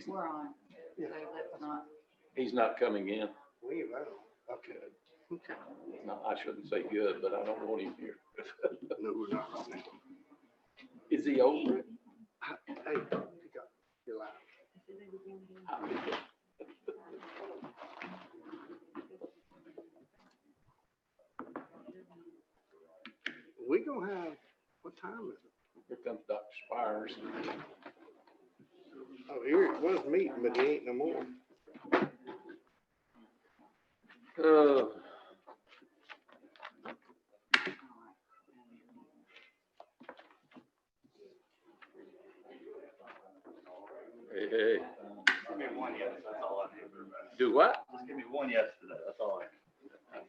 We're on, so let's not. He's not coming in. We vote. Okay. Okay. No, I shouldn't say good, but I don't want him here. No, we're not right now. Is he over it? Hey, you're loud. We gonna have, what time is it? Here comes Dr. Spires. Oh, here it was meeting, but he ain't no more. Hey, hey. Give me one yes, that's all I need. Do what? Just give me one yes today, that's all I need.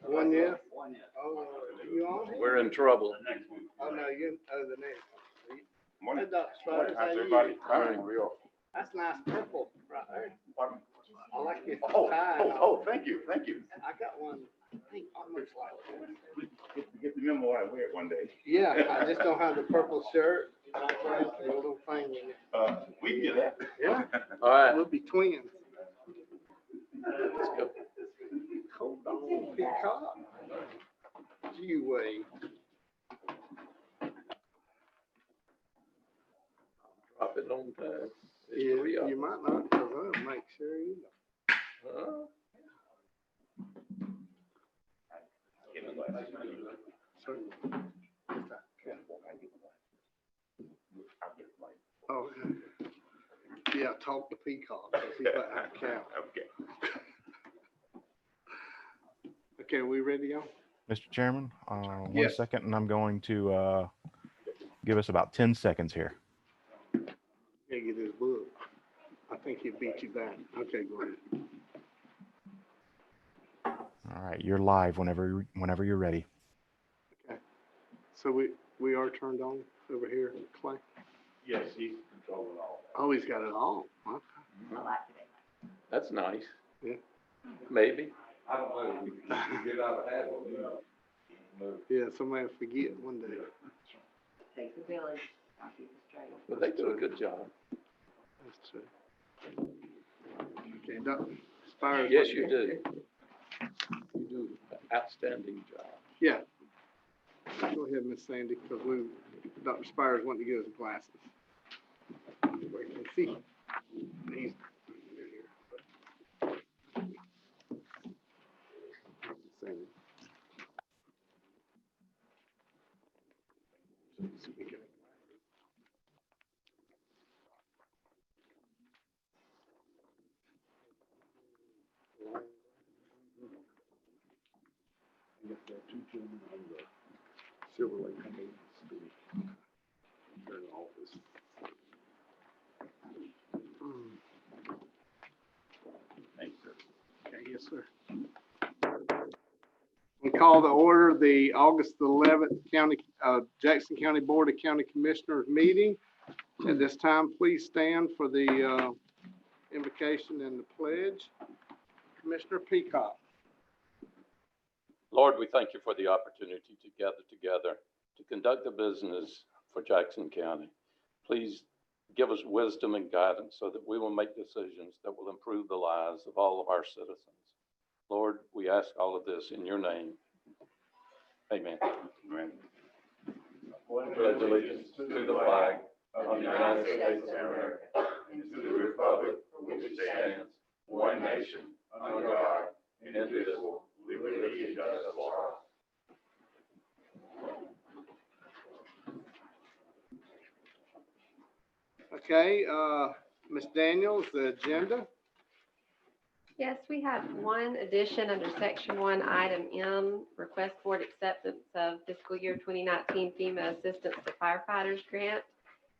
One yes? One yes. Oh, you on here? We're in trouble. The next week. Oh, no, you, the next one. Morning. Hey, Dr. Spiders, how How's you? everybody? Fine. Real. That's nice purple right there. Pardon? I like your Oh, tie. thank you, thank you. I got one, I think almost like that. Get the memo, I wear it one day. Yeah, I just don't have the purple shirt. I have a little thing in it. We can get that. Yeah, All right, we'll be twins. let's go. Hold on, peacock. G-Way. Drop it on time. It's Yeah, 3 up. you might not, cause I'll make sure you know. Huh? Sir. Oh, yeah, talk to peacock, 'cause he's about to have a cow. Okay. Okay, we ready, y'all? Mr. Chairman, 1 Yes. second, and I'm going to give us about 10 seconds here. Gotta get his book. I think he beat you back. Okay, go ahead. All right, you're live whenever you're ready. Okay. So we are turned on over here, Clay? Yes, he's controlling all that. Oh, he's got it all. Okay. That's nice. Yeah. Maybe. I don't know, we get out of habit, you know. Yeah, somebody will forget one day. Takes a village, I'll keep it straight. But they do a good job. That's true. Okay, Dr. Spires. Yes, you do. You do an outstanding job. Yeah. Go ahead, Miss Sandy, because Dr. Spires wanted to get his glasses. Where you can see. He's Sandy. Silver Lake Community School. Their office. Thank you, sir. Okay, yes, sir. We call the order the August 11th Jackson County Board of County Commissioners meeting. At this time, please stand for the invocation and the pledge. Commissioner Peacock. Lord, we thank you for the opportunity to gather together to conduct the business for Jackson County. Please give us wisdom and guidance so that we will make decisions that will improve the lives of all of our citizens. Lord, we ask all of this in your name. Amen. Amen. Pledge allegiance to the flag of the United States of America and to the republic for which it stands, one nation, under God, indivisible, with liberty and justice for all. Okay, Ms. Daniels, the agenda. Yes, we have one addition under section 1, item M, request board acceptance of fiscal year 2019 FEMA Assistance to Firefighters Grant.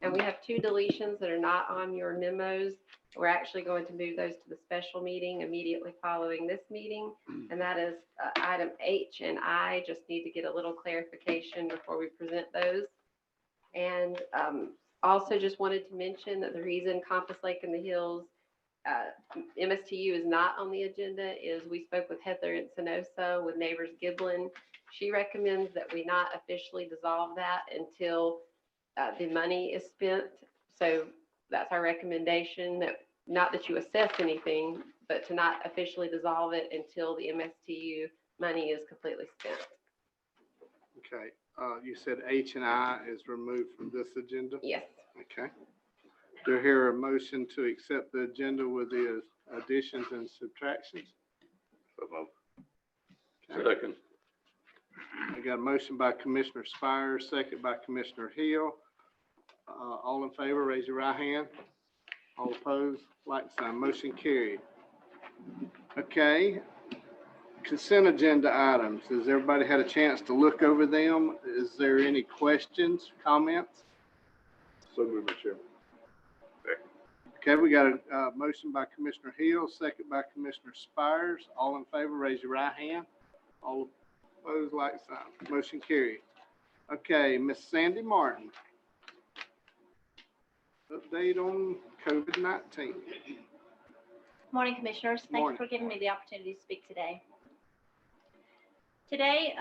And we have 2 deletions that are not on your memos. We're actually going to move those to the special meeting immediately following this meeting. And that is item H and I. Just need to get a little clarification before we present those. And also just wanted to mention that the reason Compass Lake in the Hills MSTU is not on the agenda is we spoke with Heather in Senosa with Neighbors Giblin. She recommends that we not officially dissolve that until the money is spent. So that's our recommendation, that not that you assess anything, but to not officially dissolve it until the MSTU money is completely spent. Okay, you said H and I is removed from this agenda? Yes. Okay. Do I hear a motion to accept the agenda with the additions and subtractions? Okay. Second. I got a motion by Commissioner Spires, second by Commissioner Hill. All in favor, raise your right hand. All opposed, like sign. Motion carried. Okay. Consent agenda items. Has everybody had a chance to look over them? Is there any questions, comments? So moved, Mr. Chairman. Okay, we got a motion by Commissioner Hill, second by Commissioner Spires. All in favor, raise your right hand. All opposed, like sign. Motion carried. Okay, Miss Sandy Martin. Update on COVID-19. Morning, Commissioners. Thank Morning. you for giving me the opportunity to speak today. Today,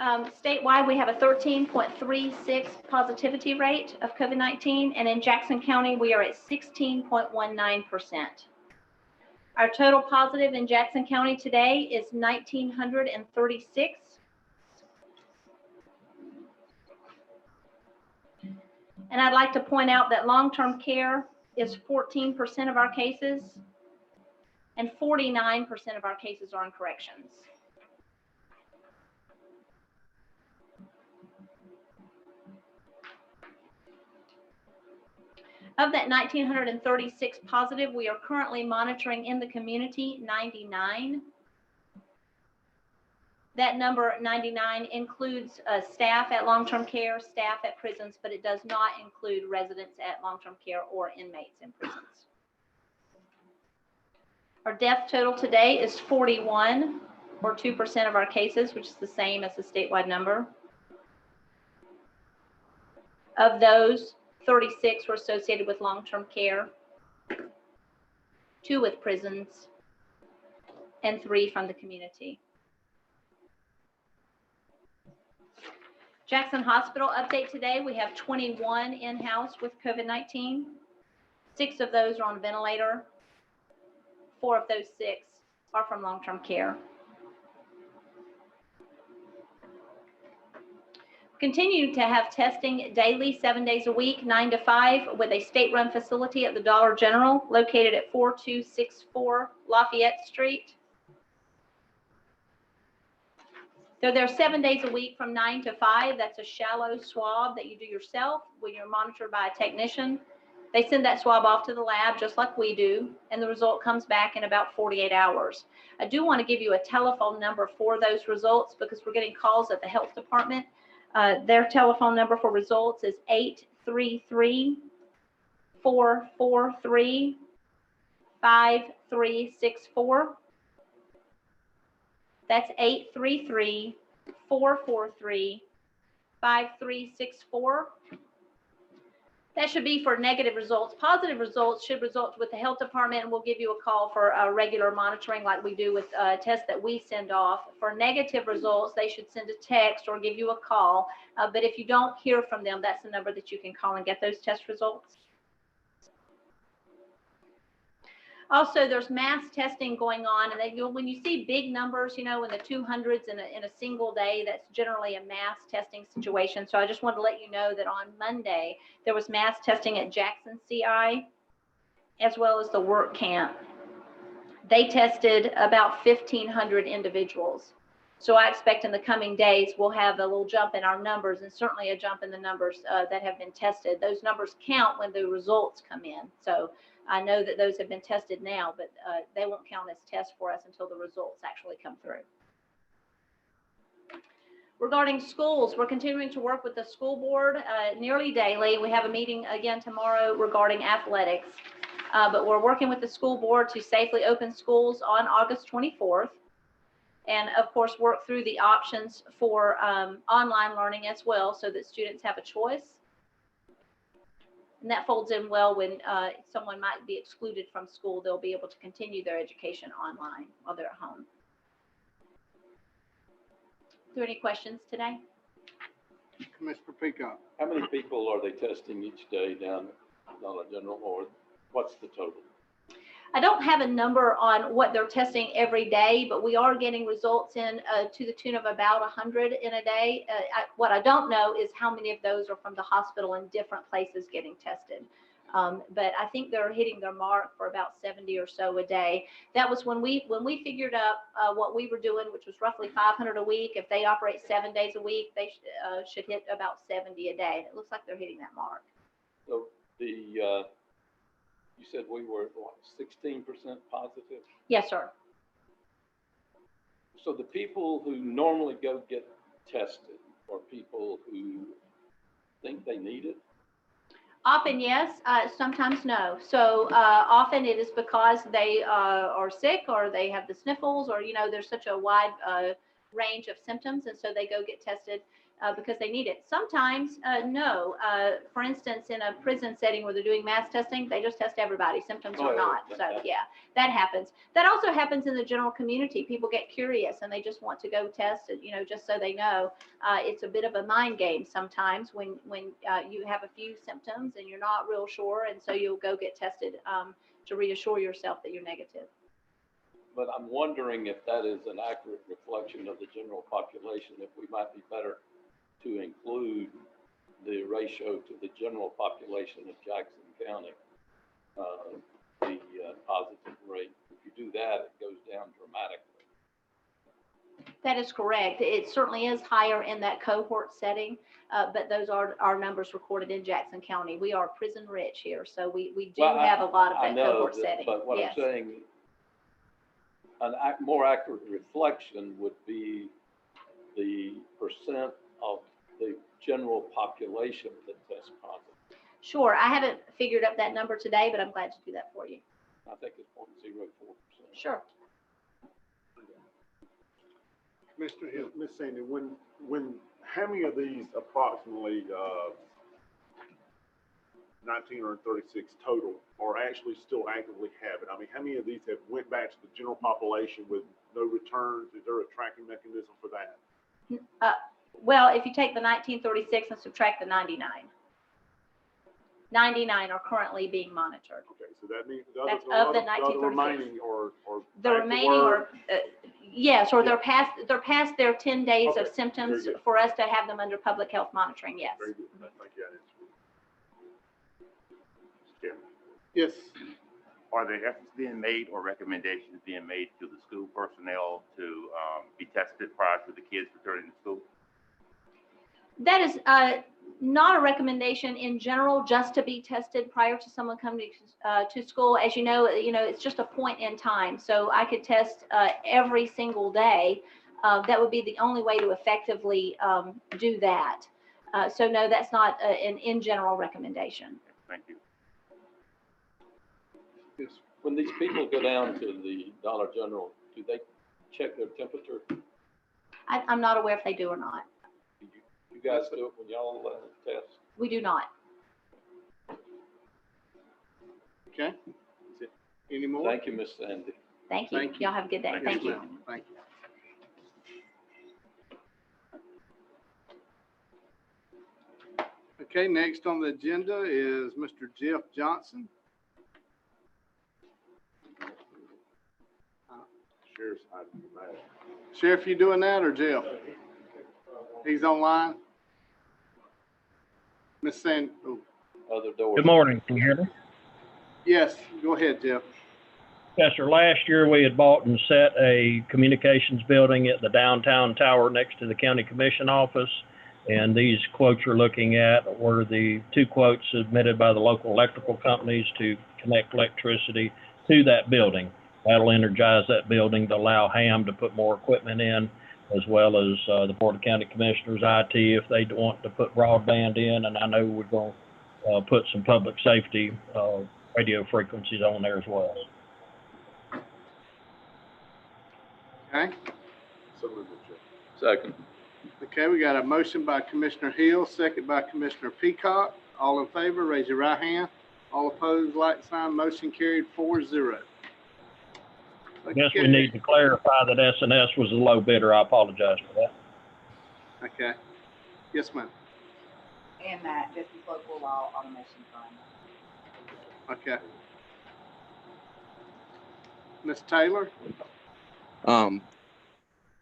statewide, we have a 13.36 positivity rate of COVID-19, and in Jackson County, we are at 16.19%. Our total positive in Jackson County today is 1,936. And I'd like to point out that long-term care is 14% of our cases, and 49% of our cases are in corrections. Of that 1,936 positive, we are currently monitoring in the community 99. That number 99 includes staff at long-term care, staff at prisons, but it does not include residents at long-term care or inmates in prisons. Our death total today is 41, or 2% of our cases, which is the same as the statewide number. Of those, 36 were associated with long-term care, 2 with prisons, and 3 from the community. Jackson Hospital update today, we have 21 in-house with COVID-19. 6 of those are on ventilator. 4 of those 6 are from long-term care. Continue to have testing daily, 7 days a week, 9 to 5, with a state-run facility at the Dollar General located at 4264 Lafayette Street. So they're 7 days a week from 9 to 5. That's a shallow swab that you do yourself when you're monitored by a technician. They send that swab off to the lab just like we do, and the result comes back in about 48 hours. I do want to give you a telephone number for those results because we're getting calls at the health department. Their telephone number for results is 833-443-5364. That's 833-443-5364. That should be for negative results. Positive results should result with the health department, and we'll give you a call for regular monitoring like we do with tests that we send off. For negative results, they should send a text or give you a call. But if you don't hear from them, that's the number that you can call and get those test results. Also, there's mass testing going on, and when you see big numbers, in the 200s in a single day, that's generally a mass testing situation. So I just wanted to let you know that on Monday, there was mass testing at Jackson CI, as well as the work camp. They tested about 1,500 individuals. So I expect in the coming days, we'll have a little jump in our numbers, and certainly a jump in the numbers that have been tested. Those numbers count when the results come in. So I know that those have been tested now, but they won't count as tests for us until the results actually come through. Regarding schools, we're continuing to work with the school board nearly daily. We have a meeting again tomorrow regarding athletics, but we're working with the school board to safely open schools on August 24th. And of course, work through the options for online learning as well, so that students have a choice. And that folds in well when someone might be excluded from school. They'll be able to continue their education online while they're at home. Are there any questions today? Commissioner Peacock. How many people are they testing each day down at Dollar General or What's the total? I don't have a number on what they're testing every day, but we are getting results in to the tune of about 100 in a day. What I don't know is how many of those are from the hospital in different places getting tested. But I think they're hitting their mark for about 70 or so a day. That was when we figured up what we were doing, which was roughly 500 a week. If they operate 7 days a week, they should hit about 70 a day. And it looks like they're hitting that mark. So you said we were, what, 16% positive? Yes, sir. So the people who normally go get tested are people who think they need it? Often, yes, sometimes no. So often it is because they are sick or they have the sniffles or, there's such a wide range of symptoms. And so they go get tested because they need it. Sometimes, no. For instance, in a prison setting where they're doing mass testing, they just test everybody, symptoms or not. So yeah, that happens. That also happens in the general community. People get curious and they just want to go test it, just so they know. It's a bit of a mind game sometimes when you have a few symptoms and you're not real sure. And so you'll go get tested to reassure yourself that you're negative. But I'm wondering if that is an accurate reflection of the general population, if we might be better to include the ratio to the general population of Jackson County, the positive rate. If you do that, it goes down dramatically. That is correct. It certainly is higher in that cohort setting, but those are our numbers recorded in Jackson County. We are prison rich here, so we do have a lot of that cohort setting. But what I'm saying, an more accurate reflection would be the percent of the general population that tests positive. Sure. I haven't figured up that number today, but I'm glad to do that for you. I think it's 0.04%. Sure. Mr. Hill. Miss Sandy, how many of these approximately 1,936 total are actually still actively have it? I mean, how many of these have went back to the general population with no returns? Is there a tracking mechanism for that? Well, if you take the 1936 and subtract the 99, 99 are currently being monitored. Okay, so that means the That's other, of the the other 1936. remaining or The back to remaining work. are, yes, or they're past their 10 days Okay, of symptoms very good. for us to have them under public health monitoring, yes. Very good. Thank you. That answers it. Mr. Chairman. Yes. Are there efforts being made or recommendations being made to the school personnel to be tested prior to the kids returning to school? That is not a recommendation in general, just to be tested prior to someone coming to school. As you know, it's just a point in time. So I could test every single day. That would be the only way to effectively do that. So no, that's not an in general recommendation. Thank you. Yes. When these people go down to the Dollar General, do they check their temperature? I'm not aware if they do or not. You guys do it when y'all test? We do not. Okay. Any more? Thank you, Ms. Sandy. Thank you. Thank you. Y'all have a good day. Thank Thank Yes, you. ma'am. Thank you. Okay, next on the agenda is Mr. Jeff Johnson. Sheriff's item. Sheriff, you doing that or Jeff? He's online. Miss Sandy, oh, Other doors. Good morning, can you hear me? yes, go ahead, Jeff. Yes, sir. Last year, we had bought and set a communications building at the downtown tower next to the county commission office. And these quotes you're looking at were the two quotes submitted by the local electrical companies to connect electricity to that building. That'll energize that building to allow HAM to put more equipment in, as well as the Board of County Commissioners, IT, if they want to put broadband in. And I know we're going to put some public safety radio frequencies on there as well. Okay. So moved, Mr. Chairman. Second. Okay, we got a motion by Commissioner Hill, second by Commissioner Peacock. All in favor, raise your right hand. All opposed, like sign. Motion carried 4-0. I guess we need to clarify that SNS was a low bidder. I apologize for that. Okay. Yes, ma'am. And that this is local law automation fund. Okay. Ms. Taylor? I'm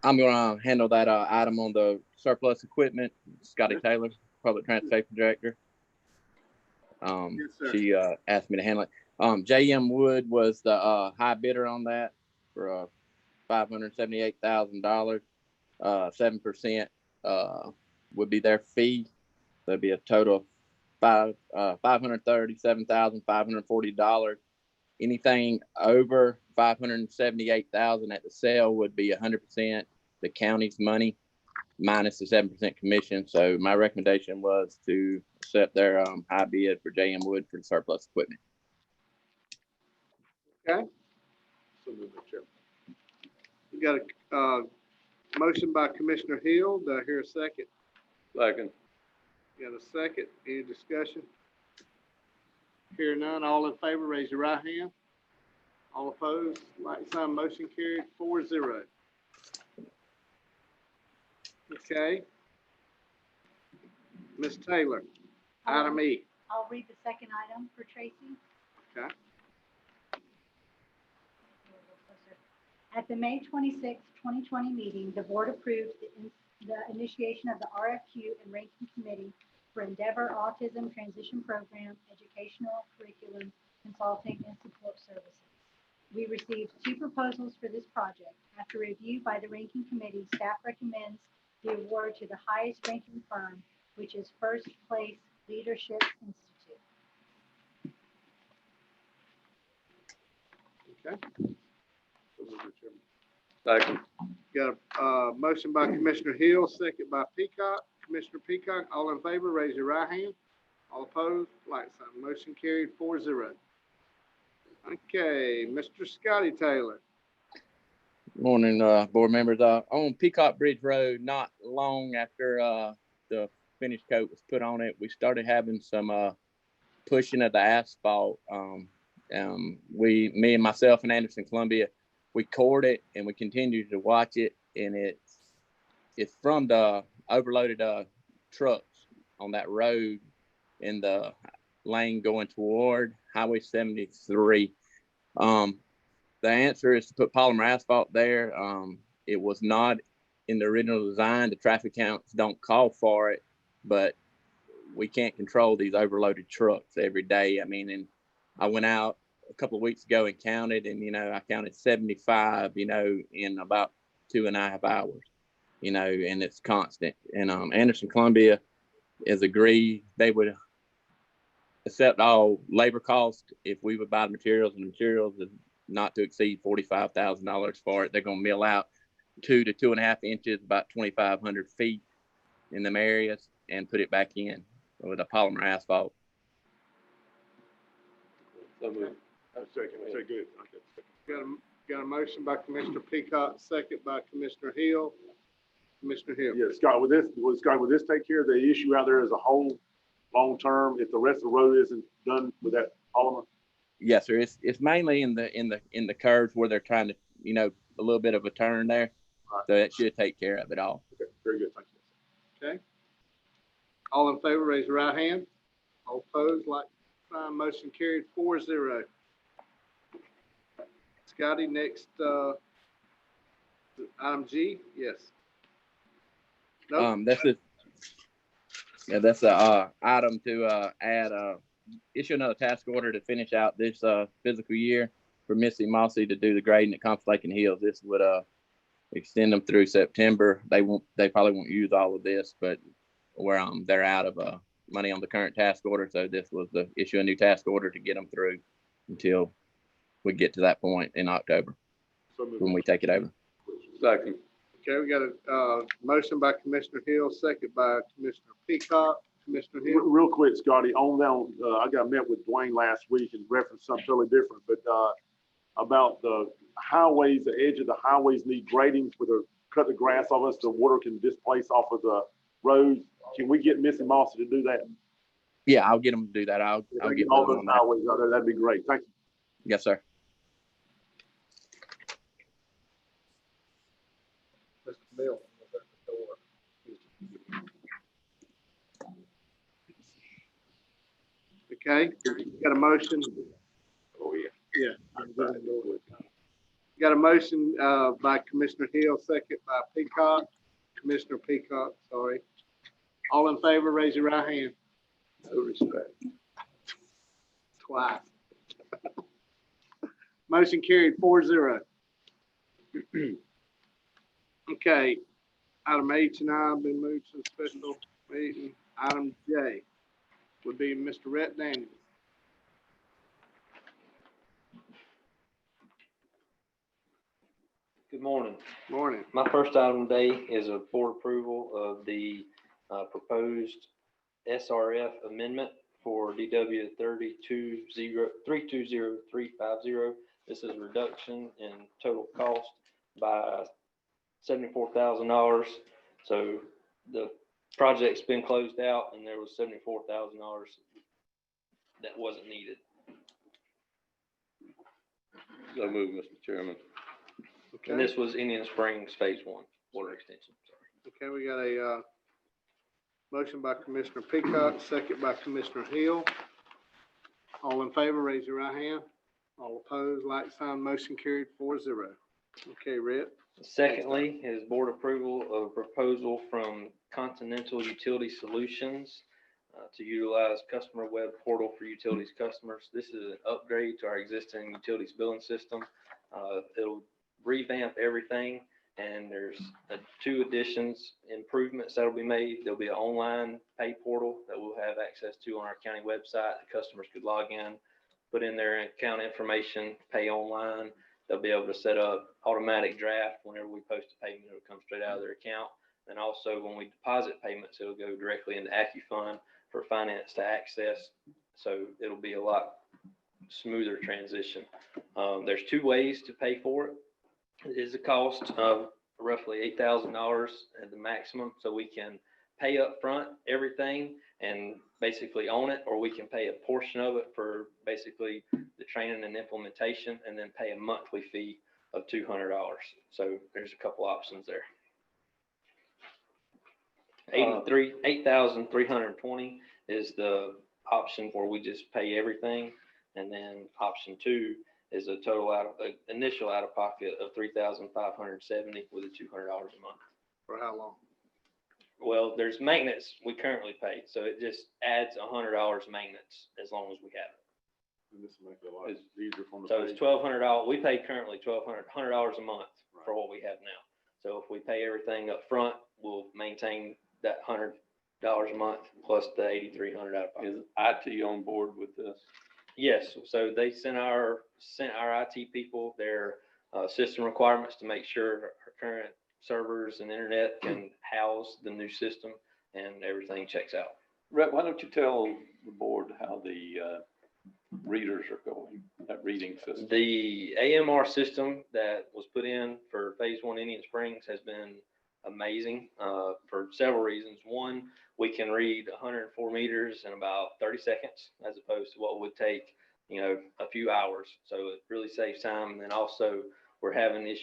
gonna handle that item on the surplus equipment. Scotty Taylor, Public Transportation Director. Yes, sir. She asked me to handle it. JM Wood was the high bidder on that for $578,000. 7% would be their fee. That'd be a total of $537,540. Anything over $578,000 at the sale would be 100% the county's money minus the 7% commission. So my recommendation was to accept their high bid for JM Wood for the surplus equipment. Okay. So moved, Mr. Chairman. We got a motion by Commissioner Hill. Do I hear a second? Second. Got a second? Any discussion? Hear none. All in favor, raise your right hand. All opposed, like sign. Motion carried 4-0. Okay. Ms. Taylor, item E. I'll read the second item for Tracy. Okay. At the May 26, 2020 meeting, the board approved the initiation of the RFQ and ranking committee for Endeavor Autism Transition Program, Educational Curriculum Consulting and Support Services. We received 2 proposals for this project. After review by the ranking committee, staff recommends the award to the highest ranking firm, which is First Place Leadership Institute. Okay. So moved, Mr. Chairman. Second. Got a motion by Commissioner Hill, second by Peacock. Commissioner Peacock, all in favor, raise your right hand. All opposed, like sign. Motion carried 4-0. Okay, Mr. Scotty Taylor. Morning, board members. On Peacock Bridge Road, not long after the finish coat was put on it, we started having some pushing of the asphalt. Me and myself and Anderson Columbia, we cored it and we continued to watch it, and it's from the overloaded trucks on that road in the lane going toward Highway 73. The answer is to put polymer asphalt there. It was not in the original design. The traffic counts don't call for it, but we can't control these overloaded trucks every day. I mean, and I went out a couple of weeks ago and counted, and, I counted 75, in about 2.5 hours, and it's constant. And Anderson Columbia has agreed they would accept all labor costs if we would buy the materials, and the materials is not to exceed $45,000 for it. They're going to mill out 2 to 2.5 inches, about 2,500 feet in them areas, and put it back in with a polymer asphalt. So moved. Second, say good. Okay. Got a motion by Commissioner Peacock, second by Commissioner Hill. Commissioner Hill. Yeah, Scott, would this take care of the issue out there as a whole, long term, if the rest of the road isn't done with that polymer? Yes, sir. It's mainly in the curves where they're trying to, a little bit of a turn there. Right. So it should take care of it all. Okay, very good, thank you. Okay. All in favor, raise your right hand. All opposed, like sign. Motion carried 4-0. Scotty, next, item G. Yes. Nope. That's a item to add issue another task order to finish out this physical year for Missy Mossy to do the grading at Compass Lake and Hills. This would extend them through September. They probably won't use all of this, but they're out of money on the current task order. So this was the issue a new task order to get them through until we get to that point in October when we take it over. Second. Okay, we got a motion by Commissioner Hill, second by Commissioner Peacock. Commissioner Hill. Real quick, Scotty, on that, I got met with Dwayne last week and referenced something totally different, but about the highways, the edge of the highways need grading cut the grass off us, the water can displace off of the roads. Can we get Missy Mossy to do that? Yeah, I'll get them to do that. I'll get all them those on that. highways out there. That'd be great. Thank you. Yes, sir. Mr. Bill. Okay, got a motion. Oh, yeah. Yeah. Got a motion, by Commissioner Hill, second by Peacock, Commissioner Peacock, sorry. All in favor, raise your right hand. No respect. Twice. Motion carried 4-0. Okay, item H and I have been moved to the special meeting. Item J would be Mr. Rhett Daniels. Good morning. Morning. My first item today is a board approval of the proposed SRF amendment for DW 320-350. This is a reduction in total cost by $74,000. So the project's been closed out and there was $74,000 that wasn't needed. So move, Mr. Chairman. Okay. And this was Indian Springs Phase 1 water extension. Sorry. Okay, we got a, motion by Commissioner Peacock, second by Commissioner Hill. All in favor, raise your right hand. All opposed, like sign, motion carried 4-0. Okay, Rhett. Secondly, is board approval of a proposal from Continental Utility Solutions to utilize customer web portal for utilities customers. This is an upgrade to our existing utilities billing system. It'll revamp everything, and there's 2 additions, improvements that'll be made. There'll be an online pay portal that we'll have access to on our county website. The customers could log in, put in their account information, pay online. They'll be able to set up automatic draft whenever we post a payment. It'll come straight out of their account. And also when we deposit payments, it'll go directly into AccuFund for finance to access. So it'll be a lot smoother transition. There's 2 ways to pay for it. It is a cost of roughly $8,000 at the maximum. So we can pay up front everything and basically own it, or we can pay a portion of it for basically the training and implementation and then pay a monthly fee of $200. So there's a couple options there. 8,320 is the option where we just pay everything. And then option 2 is a total initial out of pocket of $3,570 with a $200 a month. For how long? Well, there's maintenance we currently pay, so it just adds $100 maintenance as long as we have it. And this will make it a lot easier for them. So it's $1,200. We pay currently $100 a month for what we have now. So if we pay everything up front, we'll maintain that $100 a month plus the $8,300 out of pocket. Is IT on board with this? Yes, so they sent our IT people their system requirements to make sure our current servers and internet can house the new system and everything checks out. Rhett, why don't you tell the board how the readers are going, that reading system? The AMR system that was put in for Phase 1 Indian Springs has been amazing for several reasons. One, we can read 104 meters in about 30 seconds as opposed to what would take, a few hours. So it really saves time. And then also we're having a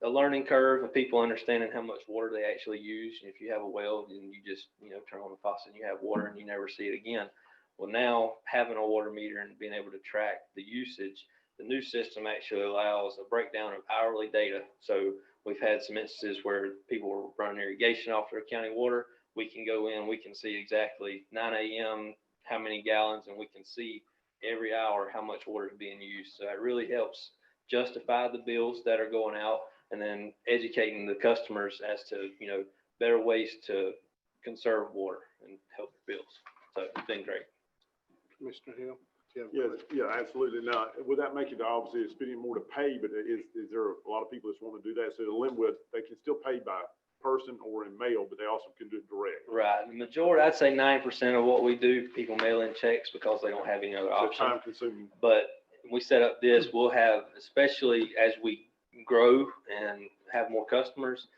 learning curve of people understanding how much water they actually use. And if you have a well and you just, turn on the faucet and you have water and you never see it again. Well, now having a water meter and being able to track the usage, the new system actually allows a breakdown of hourly data. So we've had some instances where people were running irrigation off their county water. We can go in, we can see exactly 9 a.m. how many gallons, and we can see every hour how much water is being used. So it really helps justify the bills that are going out and then educating the customers as to, better ways to conserve water and help their bills. So it's been great. Commissioner Hill? Yeah, absolutely. Now, would that make it obviously it's spending more to pay, but is there a lot of people that want to do that? So they can still pay by person or in mail, but they also can do it direct. Right. The majority, I'd say 9% of what we do, people mail in checks because they don't have any other option. Time consuming. But we set up this, we'll have, especially as we grow and have more customers,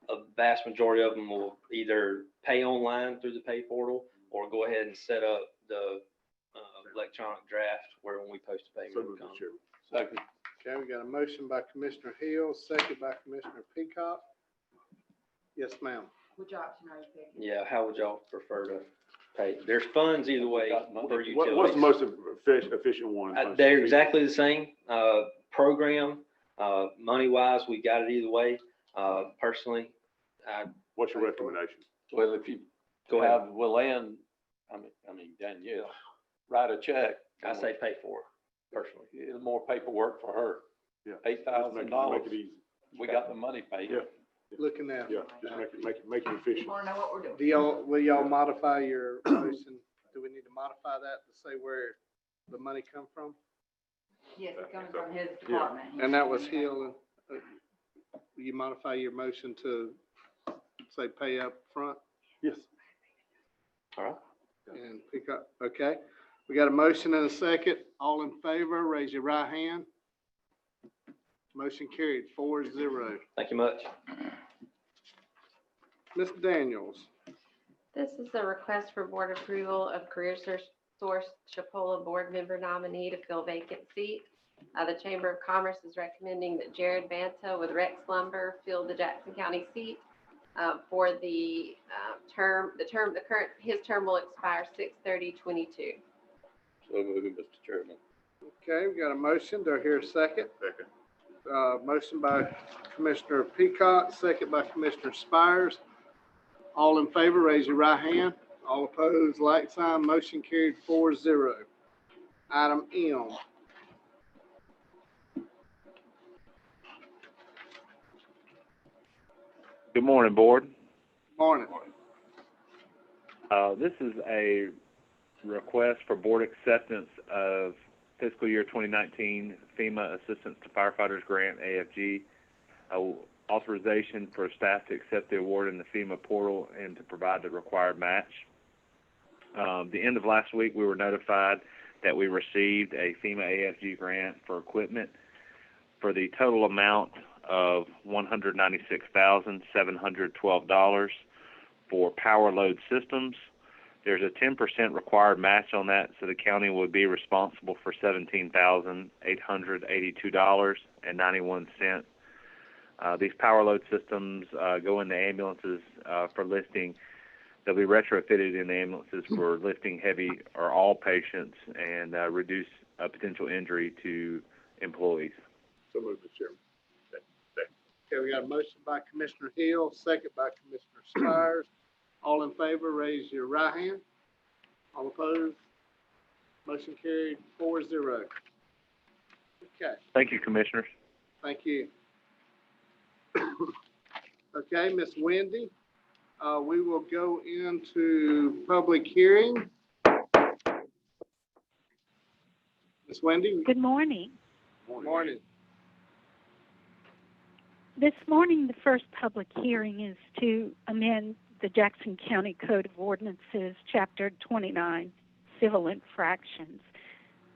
a vast majority of them will either pay online through the pay portal or go ahead and set up the electronic draft where when we post a payment. Second. Okay, we got a motion by Commissioner Hill, second by Commissioner Peacock. Yes, ma'am. Which option are you picking? Yeah, how would y'all prefer to Okay, there's funds either way Got money. for What's the utilities. most efficient one? They're exactly the same, program, money-wise, we got it either way. Personally, What's your recommendation? Well, if you go ahead. have Willan, I mean Danielle, write a check. I say pay for it, personally. It's more paperwork for her. Yeah. $8,000. Make it easy. We got the money paid. Yeah. Looking at. Yeah, just make it efficient. You wanna know what we're doing? Do y'all, will y'all modify your motion? Do we need to modify that to say where the money come from? Yes, it's coming from his department. And that was Hill, will you modify your motion to say pay up front Yes. All right. and pick up? Okay, we got a motion and a second. All in favor, raise your right hand. Motion carried 4-0. Thank you much. Ms. Daniels, This is a request for board approval of Career Source Chipola board member nominee to fill vacant seat. The Chamber of Commerce is recommending that Jared Banta with Rex Lumber fill the Jackson County seat for the his term will expire 6/30/22. So moving, Mr. Chairman. okay, we got a motion. Do I hear a second? Second. Motion by Commissioner Peacock, second by Commissioner Spires. All in favor, raise your right hand. All opposed, like sign. Motion carried 4-0. Item M. Good morning, Board. Morning. This is a request for board acceptance of fiscal year 2019 FEMA Assistance to Firefighters Grant, AFG, authorization for staff to accept the award in the FEMA portal and to provide the required match. The end of last week, we were notified that we received a FEMA AFG grant for equipment for the total amount of $196,712 for power load systems. There's a 10% required match on that, so the county would be responsible for $17,882.91. These power load systems go into ambulances for lifting. They'll be retrofitted in ambulances for lifting heavy or all patients and reduce potential injury to employees. So moved, Mr. Chairman. Okay, we got a motion by Commissioner Hill, second by Commissioner Spires. All in favor, raise your right hand. All opposed? Motion carried 4-0. Okay, Thank you, Commissioners. thank you. Okay, Miss Wendy, we will go into public hearing. Miss Wendy? Good morning. Morning. This morning, the first public hearing is to amend the Jackson County Code of Ordinances, Chapter 29, Civil Infractions.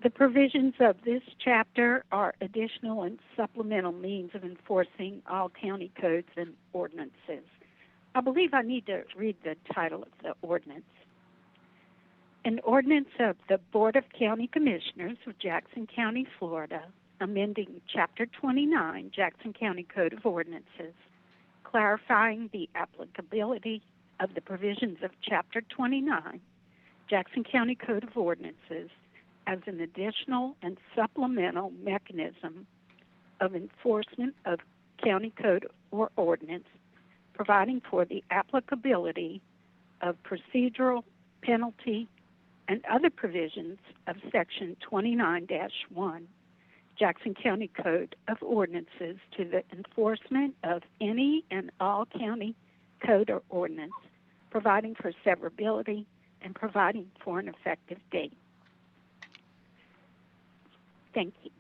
The provisions of this chapter are additional and supplemental means of enforcing all county codes and ordinances. I believe I need to read the title of the ordinance. An ordinance of the Board of County Commissioners of Jackson County, Florida, amending Chapter 29, Jackson County Code of Ordinances, clarifying the applicability of the provisions of Chapter 29, Jackson County Code of Ordinances, as an additional and supplemental mechanism of enforcement of county code or ordinance, providing for the applicability of procedural, penalty, and other provisions of Section 29-1, Jackson County Code of Ordinances, to the enforcement of any and all county code or ordinance, providing for severability and providing for an effective date. Thank you.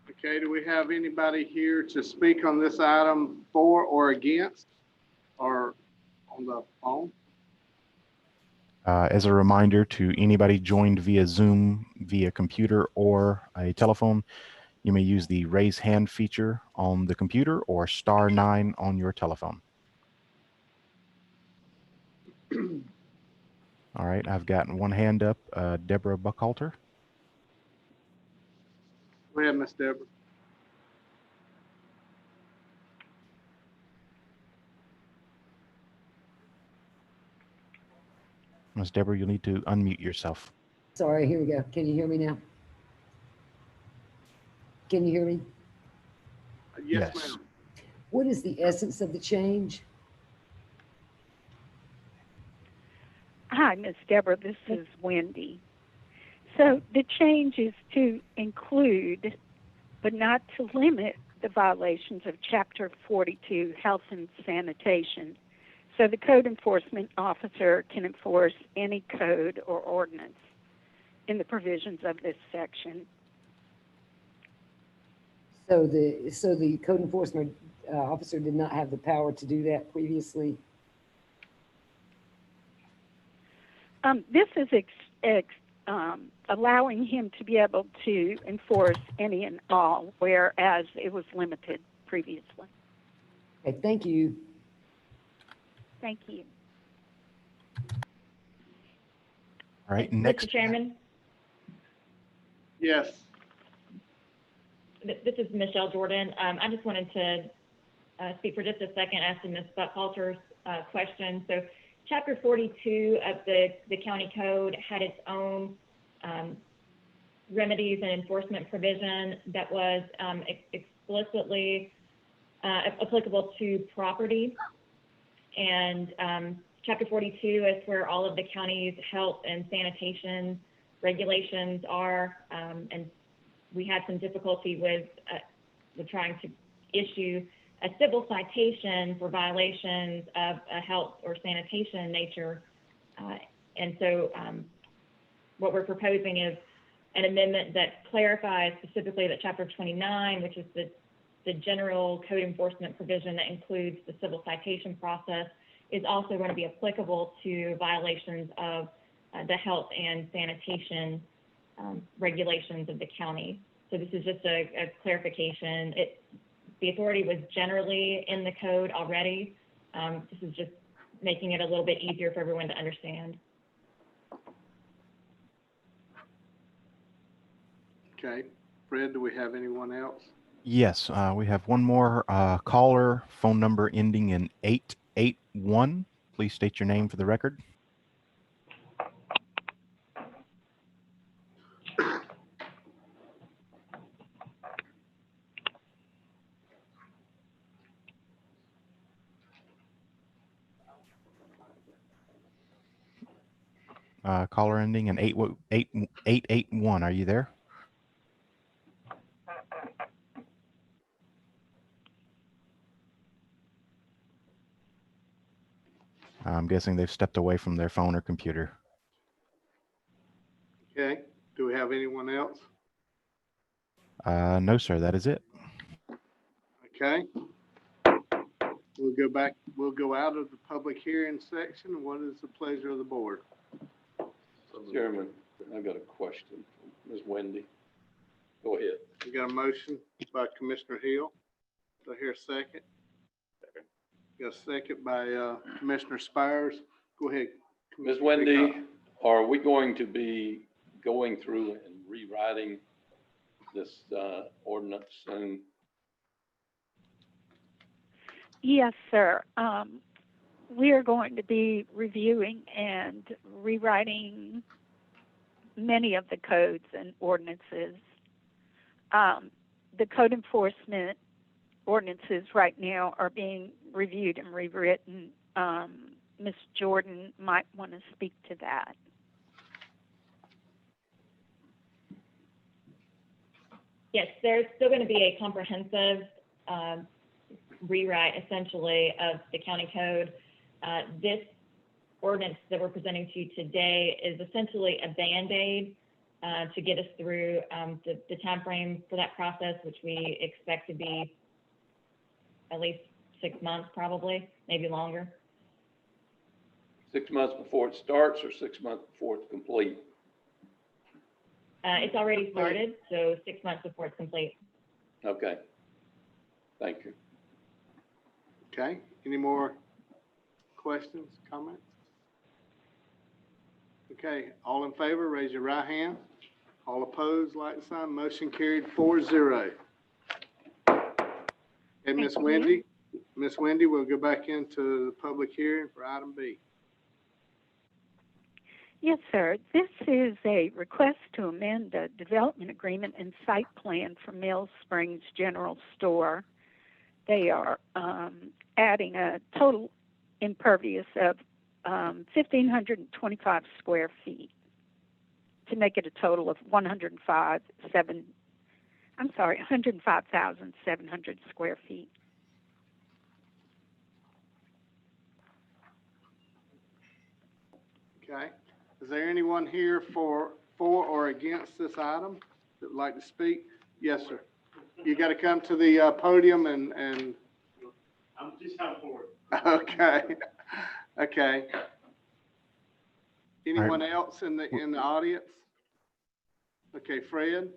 Okay, do we have anybody here to speak on this item for or against, or on the phone? As a reminder to anybody joined via Zoom, via computer or a telephone, you may use the raise hand feature on the computer or *9 on your telephone. All right, I've gotten one hand up, Deborah Buckhalter. Go ahead, Miss Deborah. Ms. Deborah, you'll need to unmute yourself. Sorry, here we go. Can you hear me now? Can you hear me? Yes, Yes. ma'am. What is the essence of the change? Hi, Ms. Deborah. This is Wendy. So the change is to include, but not to limit, the violations of Chapter 42, Health and Sanitation. So the code enforcement officer can enforce any code or ordinance in the provisions of this section. So the code enforcement officer did not have the power to do that previously? This is allowing him to be able to enforce any and all, whereas it was limited previously. Okay, thank you. Thank you. All right, next. Mr. Chairman, Yes. this is Michelle Jordan. I just wanted to speak for just a second, asking Ms. Buckhalter's question. So Chapter 42 of the county code had its own remedies and enforcement provision that was explicitly applicable to property. And Chapter 42 is where all of the county's health and sanitation regulations are. And we had some difficulty with trying to issue a civil citation for violations of a health or sanitation nature. And so what we're proposing is an amendment that clarifies specifically that Chapter 29, which is the general code enforcement provision that includes the civil citation process, is also going to be applicable to violations of the health and sanitation regulations of the county. So this is just a clarification. The authority was generally in the code already. This is just making it a little bit easier for everyone to understand. Okay. Fred, do we have anyone else? Yes, we have one more caller, phone number ending in 881. Please state your name for the record. Caller ending in 881. Are you there? I'm guessing they've stepped away from their phone or computer. Okay. Do we have anyone else? No, sir, that is it. Okay. We'll go back, we'll go out of the public hearing section. What is the pleasure of the board? Chairman, I've got a question. Ms. Wendy, go ahead. We got a motion by Commissioner Hill. Do I hear a second? Second. Got a second by Commissioner Spires. Go ahead. Ms. Commissioner Wendy, Hickok. are we going to be going through and rewriting this ordinance soon? Yes, sir. We are going to be reviewing and rewriting many of the codes and ordinances. The code enforcement ordinances right now are being reviewed and rewritten. Ms. Jordan might want to speak to that. Yes, there's still going to be a comprehensive rewrite, essentially, of the county code. This ordinance that we're presenting to you today is essentially a Band-Aid to get us through the timeframe for that process, which we expect to be at least 6 months, probably, maybe longer. 6 months before it starts or 6 months before it's complete? It's already started, so 6 months before it's complete. Okay. Thank you. Okay. Any more questions, comments? Okay. All in favor, raise your right hand. All opposed, like sign. Motion carried 4-0. And Miss Wendy, we'll go back into the public hearing for item B. Yes, sir. This is a request to amend the development agreement and site plan for Mill Springs General Store. They are adding a total impervious of 1,525 square feet to make it a total of 105,700 square feet. Okay. Is there anyone here for or against this item that would like to speak? Yes, sir. You got to come to the podium and. I'm just out for it. Okay. Okay. Anyone else in the audience? Okay, Fred.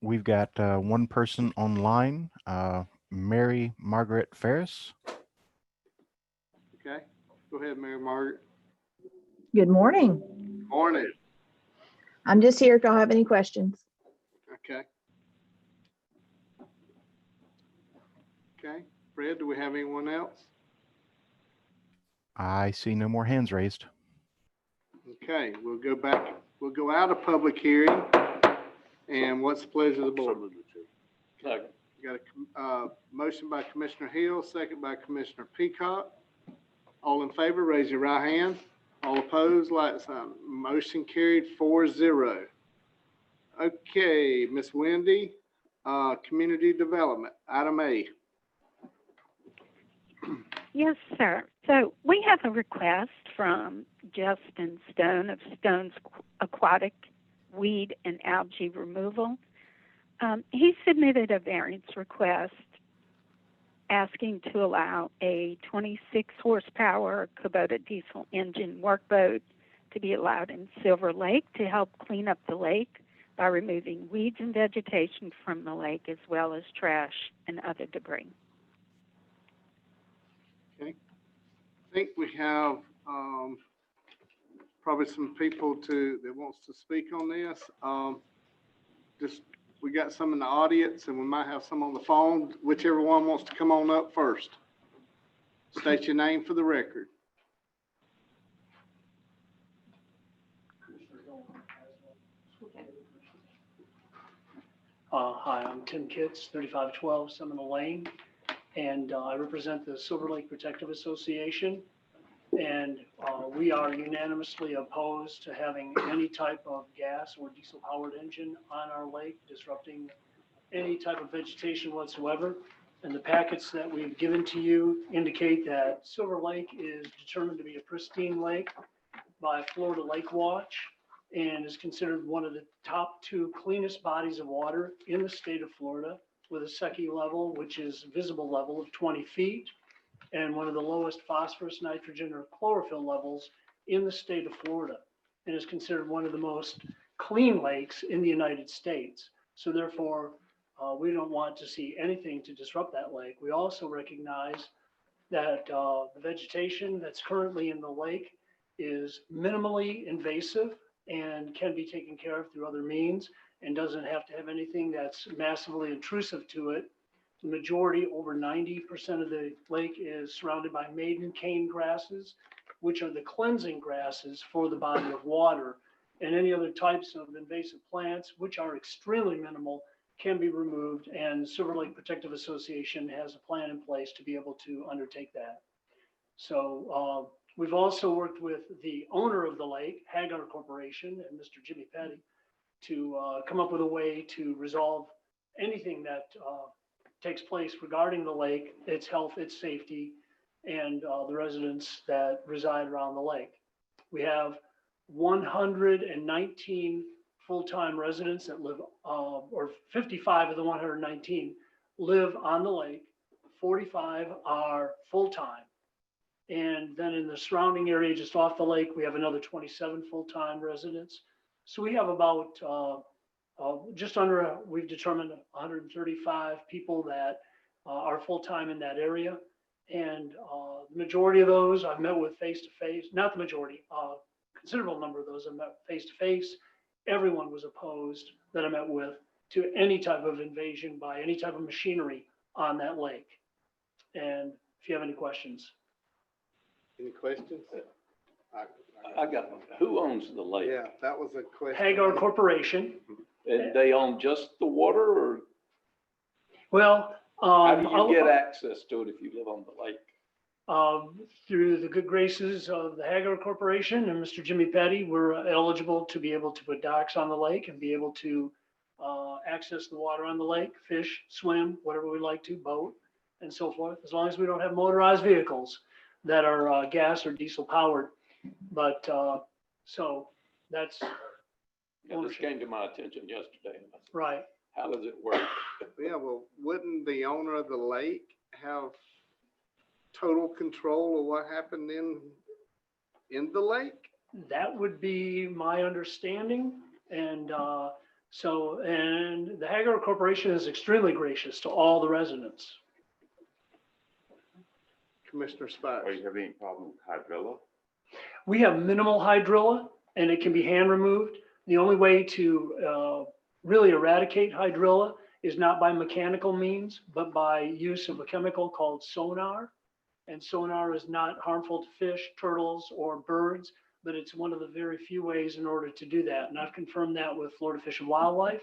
We've got one person online, Mary Margaret Ferris. Okay. Go ahead, Mary Margaret. Good morning. Morning. I'm just here if y'all have any questions. Okay. Okay. Fred, do we have anyone else? I see no more hands raised. Okay, we'll go back. We'll go out of public hearing. And what's the pleasure of the board? Second. We got a motion by Commissioner Hill, second by Commissioner Peacock. All in favor, raise your right hand. All opposed, like sign. Motion carried 4-0. Okay, Miss Wendy, Community Development, item A. Yes, sir. So we have a request from Justin Stone of Stone's Aquatic Weed and Algae Removal. He submitted a variance request asking to allow a 26 horsepower Kubota diesel engine workboat to be allowed in Silver Lake to help clean up the lake by removing weeds and vegetation from the lake, as well as trash and other debris. Okay. I think we have probably some people that wants to speak on this. We got some in the audience and we might have some on the phone. Whichever one wants to come on up first. State your name for the record. Hi, I'm Tim Kitts, 3512 Seminole Lane, and I represent the Silver Lake Protective Association. And we are unanimously opposed to having any type of gas or diesel powered engine on our lake, disrupting any type of vegetation whatsoever. And the packets that we've given to you indicate that Silver Lake is determined to be a pristine lake by Florida Lake Watch and is considered one of the top 2 cleanest bodies of water in the state of Florida, with a SECI level, which is visible level of 20 feet, and one of the lowest phosphorus, nitrogen, or chlorophyll levels in the state of Florida, and is considered one of the most clean lakes in the United States. So therefore, we don't want to see anything to disrupt that lake. We also recognize that the vegetation that's currently in the lake is minimally invasive and can be taken care of through other means and doesn't have to have anything that's massively intrusive to it. The majority, over 90% of the lake, is surrounded by maiden cane grasses, which are the cleansing grasses for the body of water, and any other types of invasive plants, which are extremely minimal, can be removed, and Silver Lake Protective Association has a plan in place to be able to undertake that. So we've also worked with the owner of the lake, Hagar Corporation, and Mr. Jimmy Petty, to come up with a way to resolve anything that takes place regarding the lake, its health, its safety, and the residents that reside around the lake. We have 119 full-time residents that live, or 55 of the 119 live on the lake. 45 are full-time. And then in the surrounding area, just off the lake, we have another 27 full-time residents. So we have about just under, we've determined 135 people that are full-time in that area. And the majority of those I've met with face-to-face, not the majority, considerable number of those I've met face-to-face. Everyone was opposed that I met with to any type of invasion by any type of machinery on that lake. And if you have any questions. Any questions? I I got, who owns the lake? Yeah, that was a question. Hagar Corporation. And they own just the water, or Well, how do you get access to it if you live on the lake? through the good graces of the Hagar Corporation and Mr. Jimmy Petty, we're eligible to be able to put docks on the lake and be able to access the water on the lake, fish, swim, whatever we like to, boat, and so forth, as long as we don't have motorized vehicles that are gas or diesel powered. But, so that's Yeah, this came to my attention yesterday. And I said, right. how does it work? Yeah, well, wouldn't the owner of the lake have total control of what happened in the lake? That would be my understanding. And and the Hagar Corporation is extremely gracious to all the residents. Commissioner Spikes. Are you having any problem with hydrilla? We have minimal hydrilla and it can be hand removed. The only way to really eradicate hydrilla is not by mechanical means, but by use of a chemical called sonar. And sonar is not harmful to fish, turtles, or birds, but it's one of the very few ways in order to do that. And I've confirmed that with Florida Fish and Wildlife,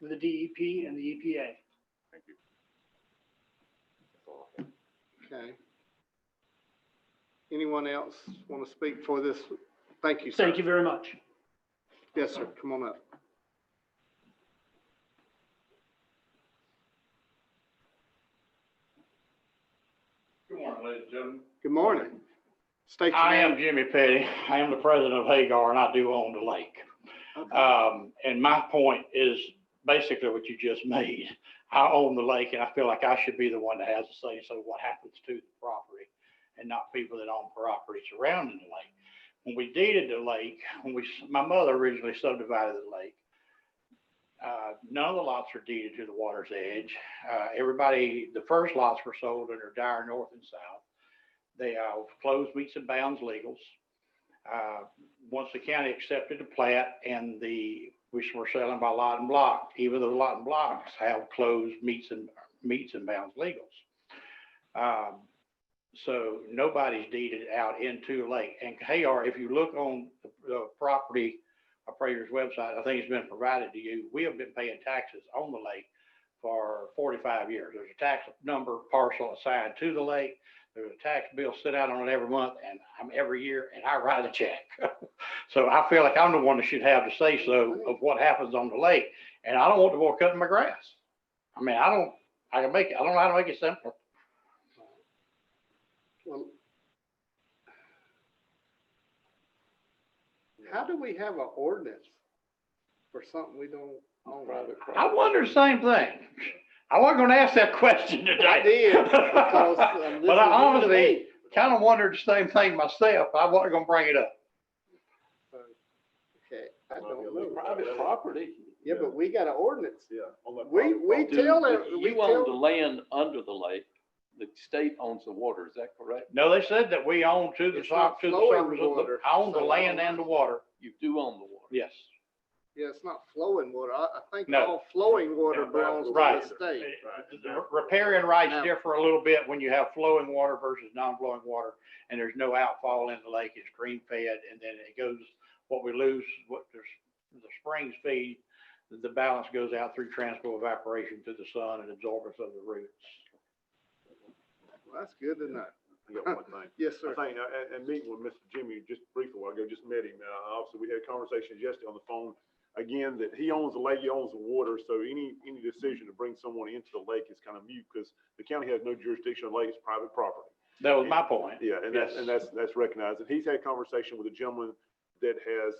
with the DEP and the EPA. Thank you. Okay. Anyone else want to speak for this? Thank you, sir. Thank you very much. Yes, sir. Come on up. Good morning, ladies and gentlemen. Good morning. State your I name. am Jimmy Petty. I am the president of Hagar, and I do own the lake. And my point is basically what you just made. I own the lake, and I feel like I should be the one that has to say so what happens to the property, and not people that own property surrounding the lake. When we deeded the lake, my mother originally subdivided the lake. None of the lots are deeded to the water's edge. The first lots were sold under dire north and south. They have closed meets and bounds legals. Once the county accepted the plat and which were selling by lot and block, even though the lot and blocks have closed meets and bounds legals. So nobody's deeded out into the lake. And Hagar, if you look on the property appraiser's website, I think it's been provided to you. We have been paying taxes on the lake for 45 years. There's a tax number parcel assigned to the lake. There's a tax bill sit out on it every month, and every year, and I write a check. So I feel like I'm the one that should have the say so of what happens on the lake. And I don't want the boy cutting my grass. I mean, I don't know how to make it simpler. Well, how do we have an ordinance for something we don't own? I wonder the same thing. I wasn't going to ask that question today. I did, because but I honestly kind of wondered the same thing myself. I wasn't going to bring it up. Okay, I don't know. Private property. Yeah, but we got an ordinance. Yeah. We tell them. You own the land under the lake. The state owns the water. Is that correct? No, they said that we own to the It's not surface flowing of water, I own the so land and the water. You do own the water. Yes. Yeah, it's not flowing water. I think No. all flowing water belongs to Right. the state. The riparian rights Now- differ a little bit when you have flowing water versus non-flowing water, and there's no outfall in the lake. It's stream fed, and then it goes, what we lose, the springs feed, the balance goes out through transport evaporation to the sun and absorbance of the roots. Well, that's good to know. I got one thing. Yes, sir. I think, and meeting with Mr. Jimmy just briefly a while ago, just met him. Obviously, we had conversations yesterday on the phone. Again, that he owns the lake, he owns the water, so any decision to bring someone into the lake is kind of moot because the county has no jurisdiction on the lake, it's private property. That was my point. Yeah, and Yes. that's recognized. And he's had conversation with a gentleman that has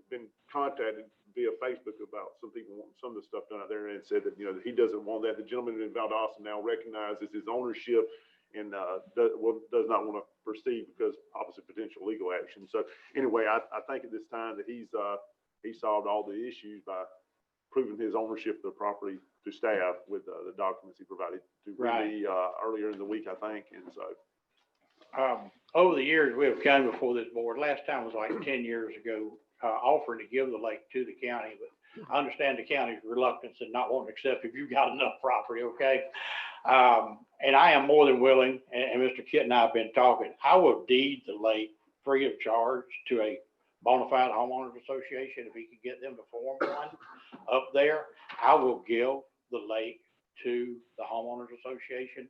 been contacted via Facebook about some people wanting some of the stuff done out there and said that, that he doesn't want that. The gentleman in Valdosta now recognizes his ownership and does not want to proceed because obviously potential legal action. So anyway, I think at this time that he solved all the issues by proving his ownership of the property to staff with the documents he provided to me earlier in the week, I think. And so over the years, we have come before this board. Last time was like 10 years ago, offering to give the lake to the county, but I understand the county's reluctance and not wanting to accept if you've got enough property, okay? And I am more than willing, and Mr. Kit and I have been talking, I will deed the lake free of charge to a bona fide homeowners association. If he could get them to form one up there, I will give the lake to the homeowners association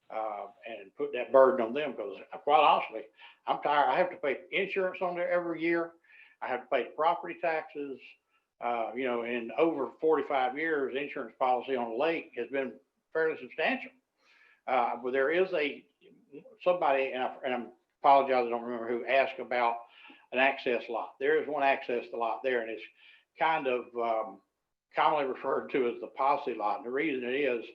and put that burden on them, because quite honestly, I'm tired. I have to pay insurance on there every year. I have to pay property taxes. You know, in over 45 years, insurance policy on the lake has been fairly substantial. But there is somebody, and I apologize, I don't remember who, asked about an access lot. There is one access lot there, and it's kind of commonly referred to as the posse lot. And the reason it is,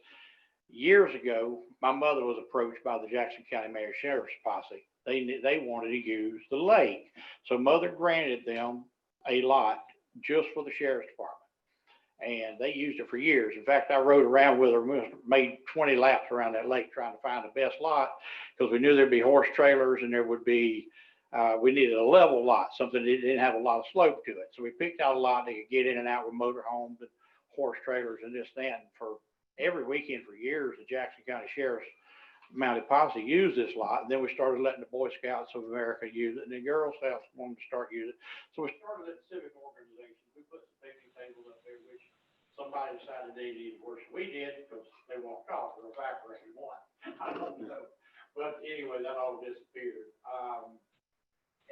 years ago, my mother was approached by the Jackson County Mayor Sheriff's posse. They wanted to use the lake. So mother granted them a lot just for the sheriff's department. And they used it for years. In fact, I rode around with her, made 20 laps around that lake trying to find the best lot, because we knew there'd be horse trailers and there would be, we needed a level lot, something that didn't have a lot of slope to it. So we picked out a lot that could get in and out with motor homes and horse trailers and this, that. And for every weekend for years, the Jackson County Sheriff's Mounted Posse used this lot. And then we started letting the Boy Scouts of America use it, and the Girl Scouts wanted to start using it. So we started at civic organizations. We put some picnic tables up there, which somebody decided they needed worse than we did, because they walked off or evaporated one. I don't know. But anyway, that all disappeared.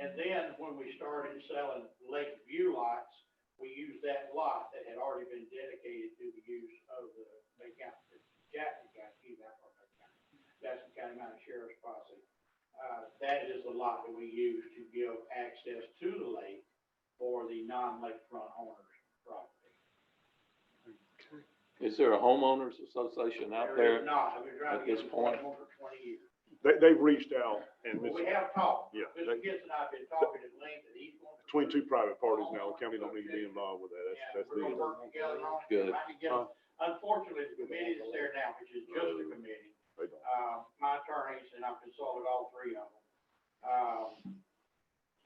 And then when we started selling Lake View lots, we used that lot that had already been dedicated to the use of the Jackson County Mounted Sheriff's Posse. That is the lot that we use to give access to the lake for the non-lakefront owners property. Is there a homeowners association out there There is not. I've been trying at to get this it point? for 20 years. They've reached out and Well, we have talked. Yeah, Mr. Gitz and I have been talking at length, and he's going to. between two private parties now, the county don't need to be involved with that. That's We're the gonna work together on it. Good. If I can get, unfortunately, the committee that's there now, which is just a committee, my attorneys, and I've consulted all three of them.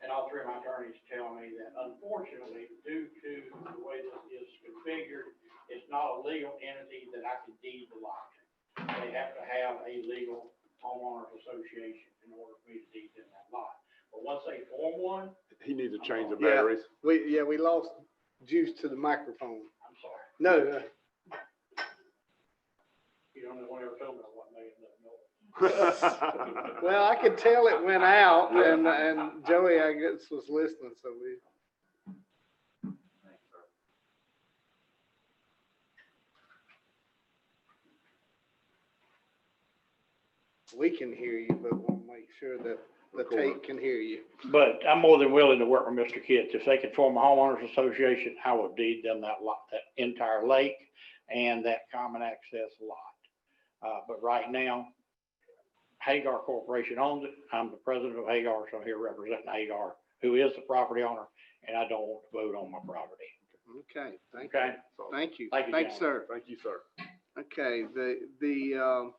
And all three of my attorneys tell me that unfortunately, due to the way this is configured, it's not a legal entity that I can deed the lot to. They have to have a legal homeowners association in order for me to deed them that lot. But once they form one, He needs to change the Yeah. batteries. We lost juice to the microphone. I'm sorry. No, You don't know, ever told me I wasn't making enough noise. well, I could tell it went out, and Joey, I guess, was listening, so we can hear you, but we'll make sure that the tape can hear you. But I'm more than willing to work with Mr. Kitts. If they can form a homeowners association, I will deed them that lot, that entire lake and that common access lot. But right now, Hagar Corporation owns it. I'm the president of Hagar, so I'm here representing Hagar, who is the property owner, and I don't want to vote on my property. Okay, thank Okay? you. Thank you. Thank you, Thanks, gentlemen. sir. Thank you, sir. Okay, the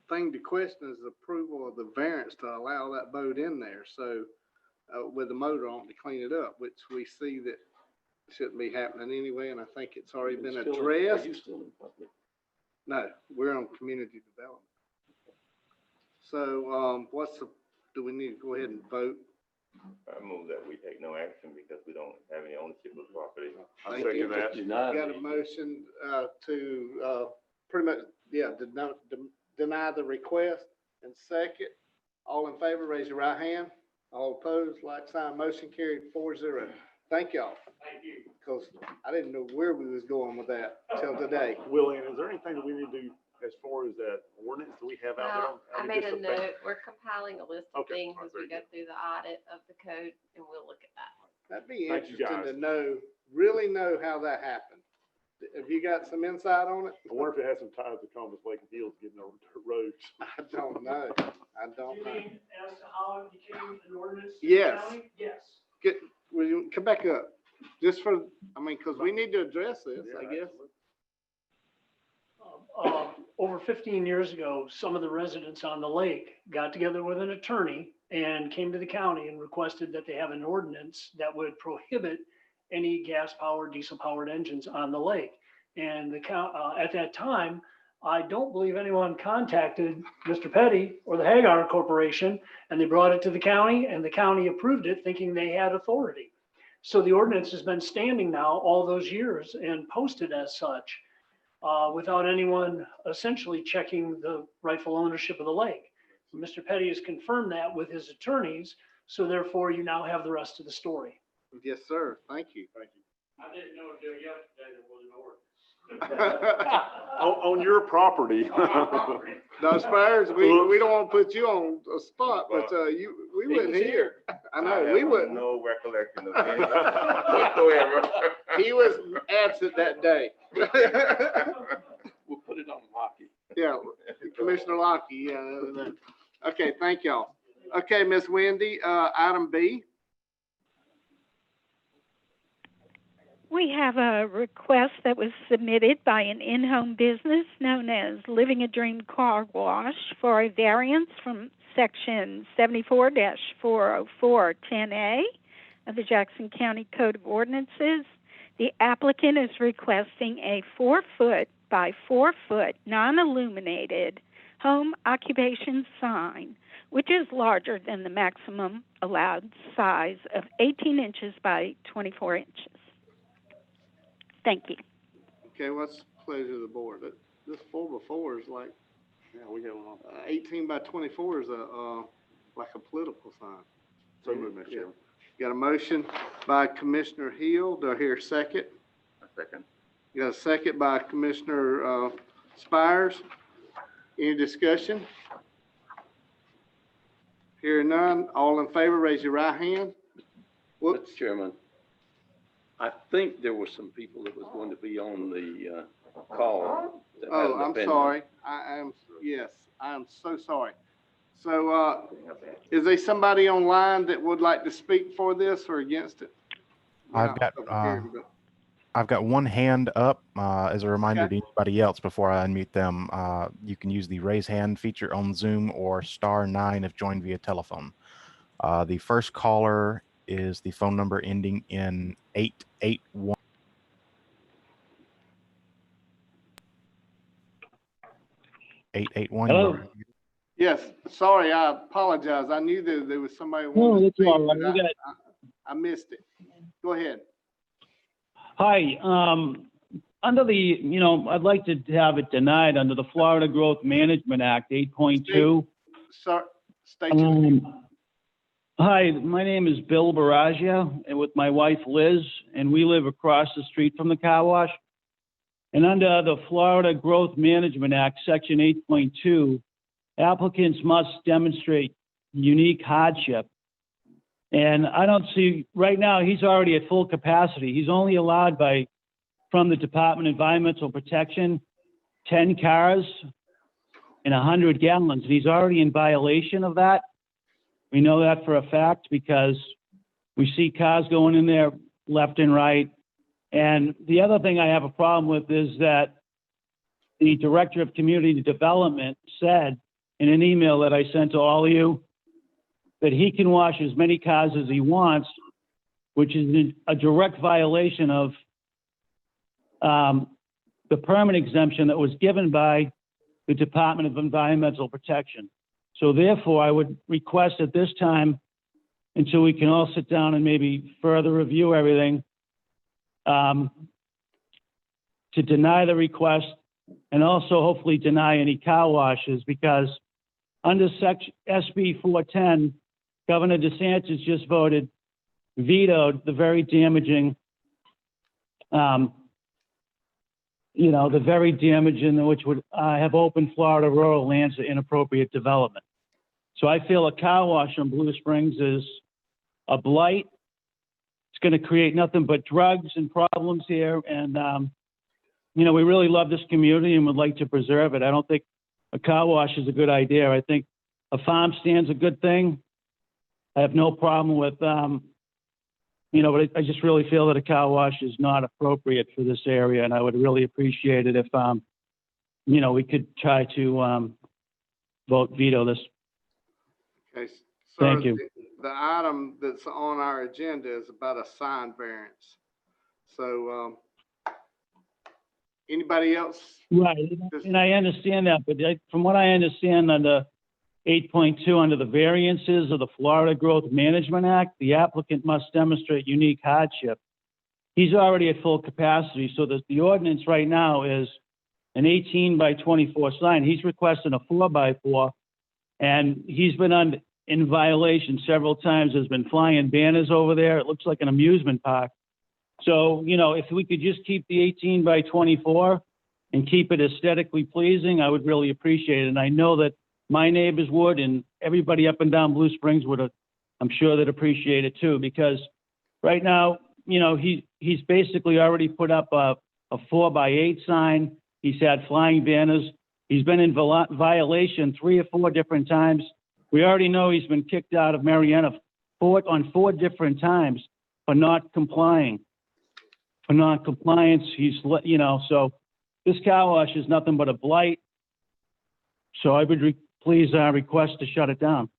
thing to question is the approval of the variance to allow that boat in there. So, with the motor on to clean it up, which we see that shouldn't be happening anyway, and I think it's already been Are addressed. you still in public? No, we're on community development. So, do we need to go ahead and vote? I move that we take no action because we don't have any ownership of the property. I Thank you. second that. Got a motion, to, pretty much, deny the request. And second, all in favor, raise your right hand. All opposed, like sign, motion carried 4-0. Thank y'all. Thank you. Because I didn't know where we was going with that till today. William, is there anything that we need to do as far as that ordinance that we have out there? Well, I made a note, we're compiling a list of Okay, things all right, as we very go through the audit of the code, and we'll look at that. That'd be Thank you, interesting guys. to know, really know how that happened. Have you got some insight on it? I wonder if it has some ties to Columbus Lake and Hills getting over the roads. I don't know. I don't You know. mean as to how it became an ordinance? in the Yes. county? Yes. Will you come back up? Just for, because we need to address this, I guess. Over 15 years ago, some of the residents on the lake got together with an attorney and came to the county and requested that they have an ordinance that would prohibit any gas-powered, diesel-powered engines on the lake. And at that time, I don't believe anyone contacted Mr. Petty or the Hagar Corporation, and they brought it to the county, and the county approved it thinking they had authority. So the ordinance has been standing now all those years and posted as such, without anyone essentially checking the rightful ownership of the lake. Mr. Petty has confirmed that with his attorneys, so therefore you now have the rest of the story. Yes, sir. Thank you. Thank you. I didn't know until yesterday there was an ordinance. On your property. No, Spires, we don't want to put you on a spot, but we wouldn't hear. I know, we wouldn't. No recollection of any whatsoever. He was absent that day. We'll put it on Lockie. Yeah, Commissioner Lockie, yeah. Okay, thank y'all. Okay, Miss Wendy, item B. We have a request that was submitted by an in-home business known as Living a Dream Car Wash for a variance from section 74-404-10A of the Jackson County Code of Ordinances. The applicant is requesting a 4-foot by 4-foot non-illuminated home occupation sign, which is larger than the maximum allowed size of 18 inches by 24 inches. Thank you. Okay, what's the pleasure of the board? This 4x4 is like, Yeah, we got one. 18 by 24 is like a political sign. So moved, Mr. Chairman. Got a motion by Commissioner Hill. Do I hear a second? A second. Got a second by Commissioner Spires. Any discussion? Hearing none, all in favor, raise your right hand. Whoops. Mr. Chairman, I think there were some people that was going to be on the call. that Oh, hadn't I'm been. sorry. Yes, I am so sorry. So is there somebody online that would like to speak for this or against it? I've got one hand up. As a reminder to anybody else before I unmute them, you can use the raise hand feature on Zoom or *9 if joined via telephone. The first caller is the phone number ending in 881. Hello. Yes, sorry, I apologize. I knew that there was somebody. No, wanting to that's speak, all right. but We got, I missed it. Go ahead. hi, under the, I'd like to have it denied under the Florida Growth Management Act 8.2. Sir, state your name. Hi, my name is Bill Barragia, and with my wife Liz, and we live across the street from the car wash. And under the Florida Growth Management Act, Section 8.2, applicants must demonstrate unique hardship. And I don't see, right now, he's already at full capacity. He's only allowed from the Department of Environmental Protection, 10 cars and 100 gallons. And he's already in violation of that. We know that for a fact because we see cars going in there left and right. And the other thing I have a problem with is that the Director of Community Development said in an email that I sent to all of you that he can wash as many cars as he wants, which is a direct violation of the permit exemption that was given by the Department of Environmental Protection. So therefore, I would request at this time, until we can all sit down and maybe further review everything, to deny the request and also hopefully deny any car washes, because under section SB 410, Governor DeSantis just vetoed the very damaging, the very damaging, which would have opened Florida rural lands to inappropriate development. So I feel a car wash on Blue Springs is a blight. It's going to create nothing but drugs and problems here. And, we really love this community and would like to preserve it. I don't think a car wash is a good idea. I think a farm stand's a good thing. I have no problem with, but I just really feel that a car wash is not appropriate for this area. And I would really appreciate it if, we could try to vote veto this. Okay, sir, Thank you. The item that's on our agenda is about a sign variance. So Anybody else? Right, and I understand that, but from what I understand under 8.2, under the variances of the Florida Growth Management Act, the applicant must demonstrate unique hardship. He's already at full capacity, so the ordinance right now is an 18 by 24 sign. He's requesting a 4 by 4, and he's been in violation several times. There's been flying banners over there. It looks like an amusement park. So, you know, if we could just keep the 18 by 24 and keep it aesthetically pleasing, I would really appreciate it. And I know that my neighbors would, and everybody up and down Blue Springs would, I'm sure they'd appreciate it too, because right now, you know, he's basically already put up a 4 by 8 sign. He's had flying banners. He's been in violation 3 or 4 different times. We already know he's been kicked out of Marietta on 4 different times for not complying. For non-compliance, you know, so this car wash is nothing but a blight. So I would please request to shut it down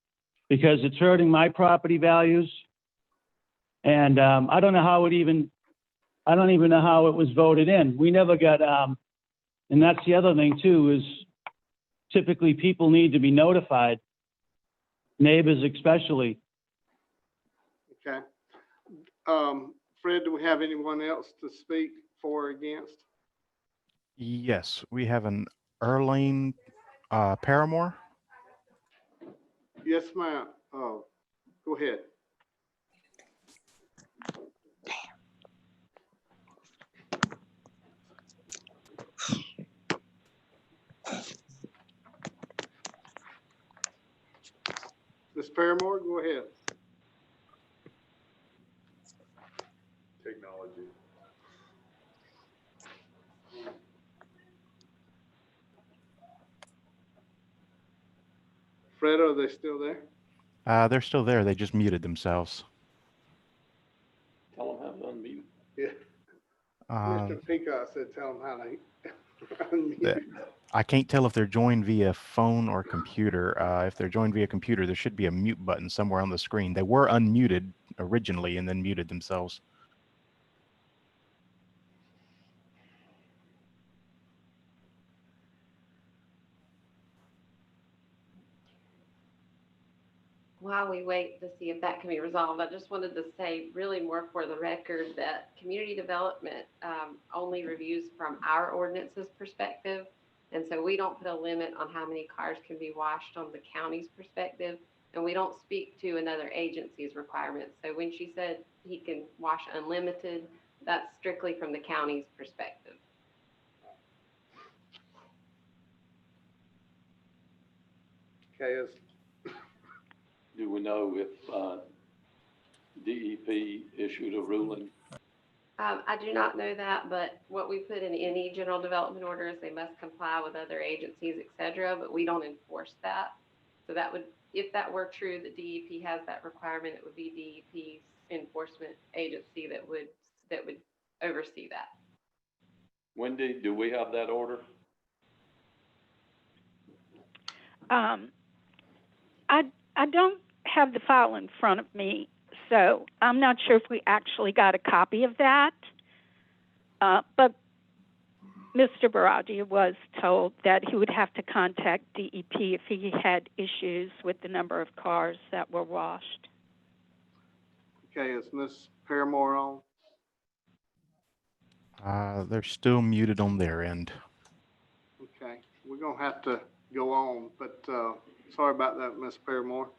because it's hurting my property values. And I don't even know how it was voted in. We never got, and that's the other thing too, is typically people need to be notified, neighbors especially. Okay. Fred, do we have anyone else to speak for or against? Yes, we have an Erling Paramore. Yes, ma'am. Oh, go ahead. Ms. Paramore, go ahead. Technology. Fred, are they still there? They're still there. They just muted themselves. Tell them how to unmute. Yeah. Mr. Peacock said tell them how to unmute. I can't tell if they're joined via phone or computer. If they're joined via computer, there should be a mute button somewhere on the screen. They were unmuted originally and then muted themselves. While we wait to see if that can be resolved, I just wanted to say really more for the record that community development only reviews from our ordinance's perspective. And so we don't put a limit on how many cars can be washed on the county's perspective. And we don't speak to another agency's requirements. So when she said he can wash unlimited, that's strictly from the county's perspective. Okay, Do we know if DEP issued a ruling? I do not know that, but what we put in any general development order is they must comply with other agencies, et cetera, but we don't enforce that. So that would, if that were true, that DEP has that requirement, it would be DEP's enforcement agency that would oversee that. Wendy, do we have that order? I don't have the file in front of me, so I'm not sure if we actually got a copy of that. But Mr. Baragia was told that he would have to contact DEP if he had issues with the number of cars that were washed. okay, is Ms. Paramore on? They're still muted on their end. Okay, we're gonna have to go on, but sorry about that, Ms. Paramore.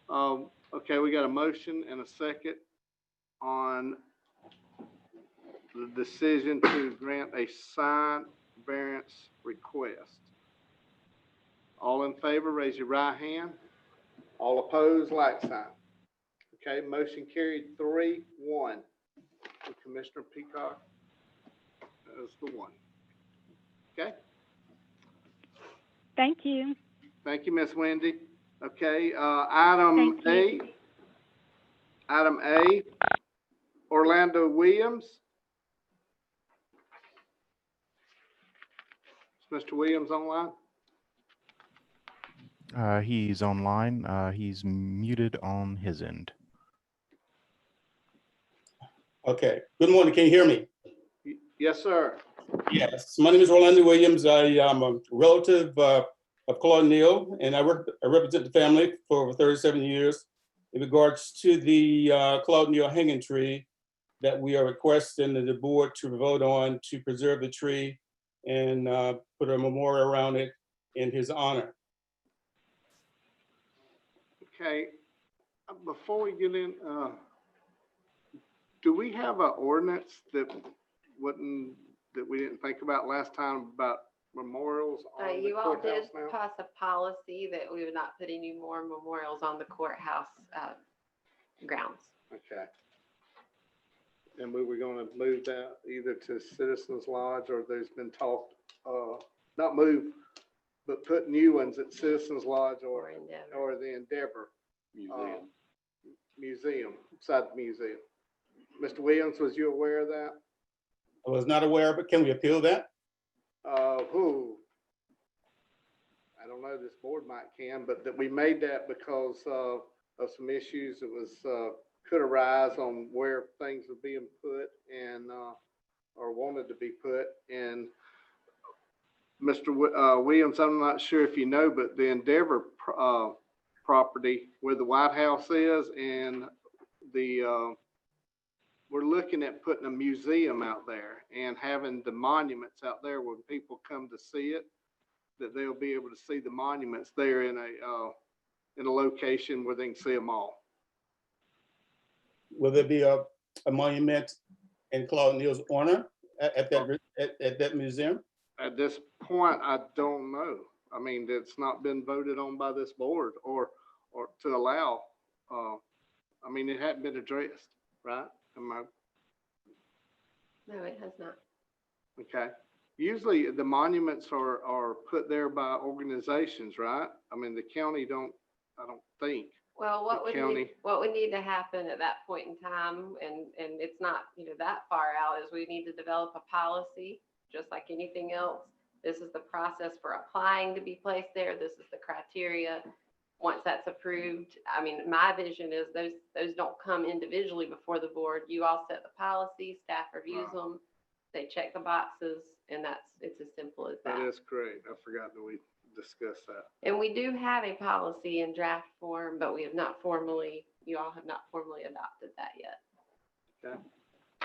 Okay, we got a motion and a second on the decision to grant a sign variance request. All in favor, raise your right hand. All opposed, like sign. Okay, motion carried 3-1. Commissioner Peacock is the one. Okay. Thank you. Thank you, Miss Wendy. Okay, item A. Item A, Orlando Williams. Is Mr. Williams online? He's online. He's muted on his end. Okay. Good morning. Can you hear me? Yes, sir. Yes, my name is Orlando Williams. I am a relative of Claude Neal, and I represent the family for over 37 years. In regards to the Claude Neal hanging tree that we are requesting the board to vote on to preserve the tree and put a memorial around it in his honor. Okay, before we get in, do we have an ordinance that we didn't think about last time about memorials on the You all did courthouse now? pass a policy that we would not put any more memorials on the courthouse grounds. Okay. And we were gonna move that either to Citizens Lodge, or there's been talk, not move, but put new ones at Citizens Lodge or the Endeavor Museum, beside the museum. Mr. Williams, was you aware of that? I was not aware, but can we appeal that? I don't know, this board can, but that we made that because of some issues that was, could arise on where things were being put and, or wanted to be put. And Mr. Williams, I'm not sure if you know, but the Endeavor property where the White House is and we're looking at putting a museum out there and having the monuments out there when people come to see it, that they'll be able to see the monuments there in a location where they can see them all. Will there be a monument in Claude Neal's honor at that museum? At this point, I don't know. I mean, it's not been voted on by this board or to allow. I mean, it hadn't been addressed, right? No, it has not. Okay. Usually the monuments are put there by organizations, right? I mean, the county I don't think. Well, what would need to happen at that point in time, and it's not, that far out, is we need to develop a policy, just like anything else. This is the process for applying to be placed there. This is the criteria. Once that's approved, I mean, my vision is those don't come individually before the board. You all set the policy, staff reviews them, they check the boxes, and it's as simple as that. That is correct. I forgot that we discussed that. And we do have a policy in draft form, but you all have not formally adopted that yet. Okay.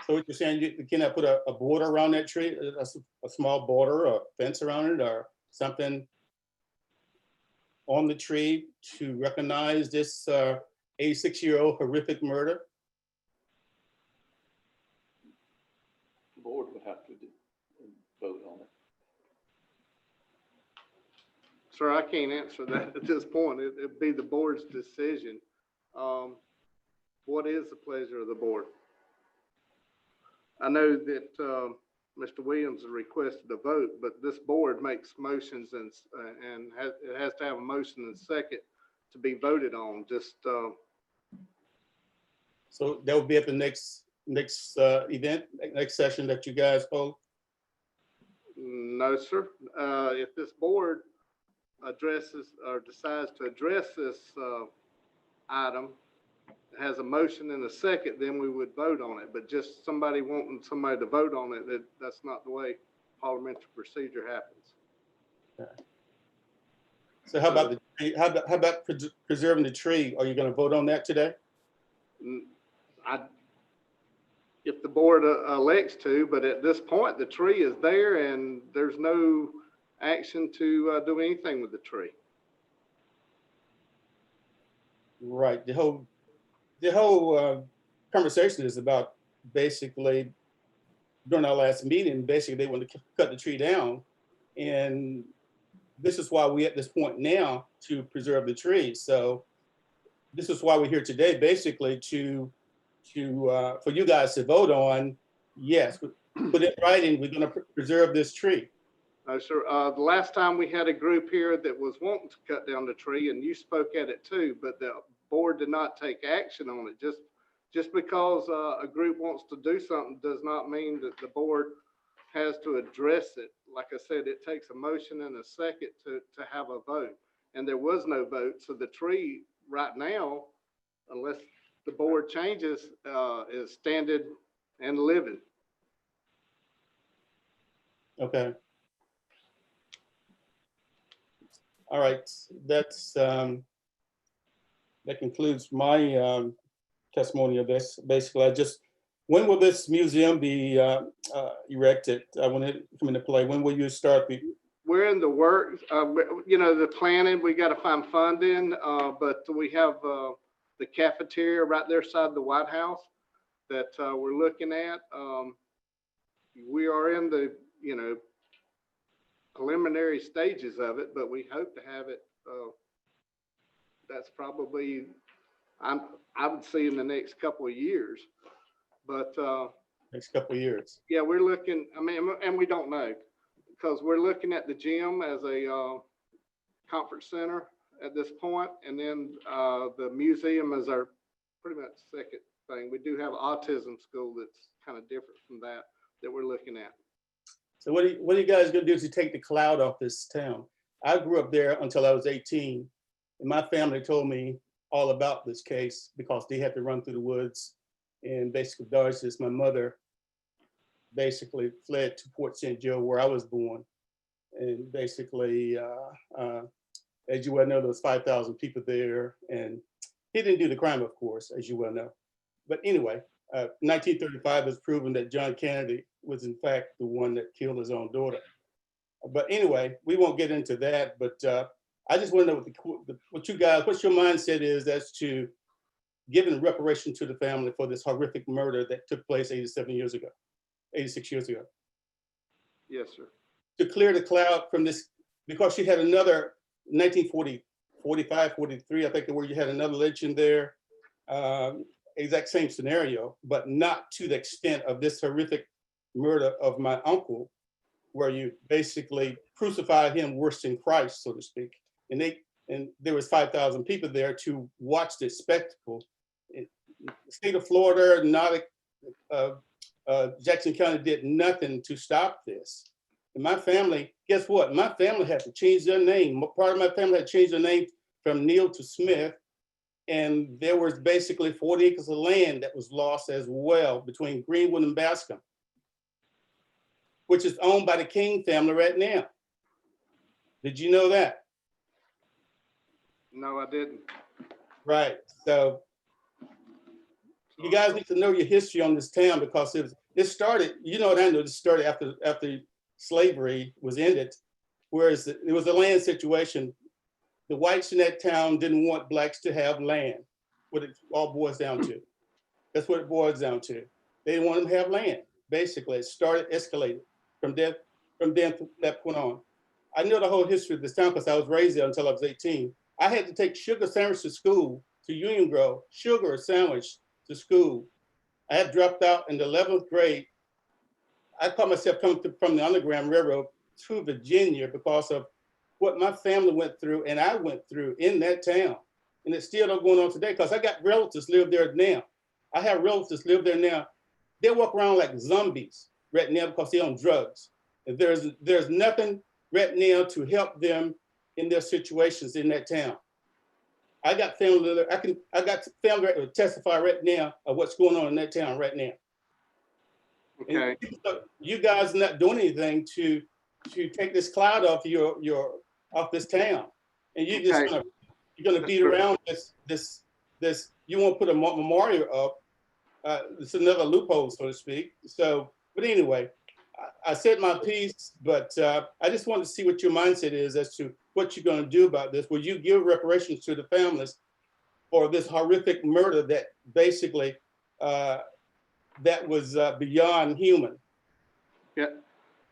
So what you're saying, you cannot put a border around that tree, a small border or fence around it or something on the tree to recognize this 86-year-old horrific murder? The board would have to vote on it. Sir, I can't answer that at this point. It'd be the board's decision. What is the pleasure of the board? I know that Mr. Williams has requested a vote, but this board makes motions and it has to have a motion and second to be voted on. Just so that will be at the next event, next session that you guys hold? No, sir. If this board addresses or decides to address this item, has a motion and a second, then we would vote on it. But just wanting somebody to vote on it, that's not the way parliamentary procedure happens. Okay. So how about the tree? How about preserving the tree? Are you going to vote on that today? If the board elects to, but at this point, the tree is there and there's no action to do anything with the tree. Right. The whole conversation is about basically during our last meeting, basically they want to cut the tree down. And this is why we're at this point now to preserve the tree. So this is why we're here today, basically for you guys to vote on, yes, put it right in, we're going to preserve this tree. Sir, the last time we had a group here that was wanting to cut down the tree, and you spoke at it too, but the board did not take action on it. Just because a group wants to do something does not mean that the board has to address it. Like I said, it takes a motion and a second to have a vote, and there was no vote. So the tree right now, unless the board changes, is standing and living. Okay. All right, that's, that concludes my testimony of this. Basically, when will this museum be erected? When it come into play? When will you start the? We're in the works, the planning, we got to find funding, but we have the cafeteria right there beside the White House that we're looking at. We are in the, preliminary stages of it, but we hope to have it. That's probably, I would see in the next couple of years, but Next couple of years. yeah, we're looking, and we don't know, because we're looking at the gym as a conference center at this point, and then the museum is our pretty much second thing. We do have an autism school that's kind of different from that we're looking at. So what are you guys gonna do to take the cloud off this town? I grew up there until I was 18, and my family told me all about this case because they had to run through the woods. And basically, Doris, my mother, basically fled to Port St. Joe, where I was born. And basically, as you well know, there was 5,000 people there, and he didn't do the crime, of course, as you well know. But anyway, 1935 has proven that John Kennedy was in fact the one that killed his own daughter. But anyway, we won't get into that, but I just want to know what your mindset is as to giving reparation to the family for this horrific murder that took place 86 years ago. Yes, sir. To clear the cloud from this, because you had another 1940, 45, 43, I think, where you had another lynching there. Exact same scenario, but not to the extent of this horrific murder of my uncle, where you basically crucified him worse than Christ, so to speak. And there was 5,000 people there to watch this spectacle. The state of Florida, Jackson County did nothing to stop this. And my family, guess what? My family had to change their name. Part of my family had to change their name from Neal to Smith. And there was basically 40 acres of land that was lost as well between Greenwood and Bascom, which is owned by the King family right now. Did you know that? No, I didn't. Right. So you guys need to know your history on this town, because it started, you know what I know, it started after slavery was ended, whereas it was a land situation. The whites in that town didn't want blacks to have land, what it all boils down to. That's what it boils down to. They didn't want them to have land. Basically, it started, escalated from then that point on. I know the whole history of this town because I was raised there until I was 18. I had to take sugar sandwich to school, to Union Grove, sugar sandwich to school. I had dropped out in the 11th grade. I caught myself coming from the Underground Railroad to Virginia because of what my family went through and I went through in that town. And it's still going on today because I got relatives live there now. I have relatives live there now. They walk around like zombies right now because they're on drugs. And there's nothing right now to help them in their situations in that town. I got family there. I got family that will testify right now of what's going on in that town right now. Okay. And you guys are not doing anything to take this cloud off off this town, and you just you're gonna beat around this. You won't put a memorial up. It's another loophole, so to speak. So, but anyway, I said my piece, but I just wanted to see what your mindset is as to what you're going to do about this. Will you give reparations to the families for this horrific murder that basically that was beyond human? Yeah.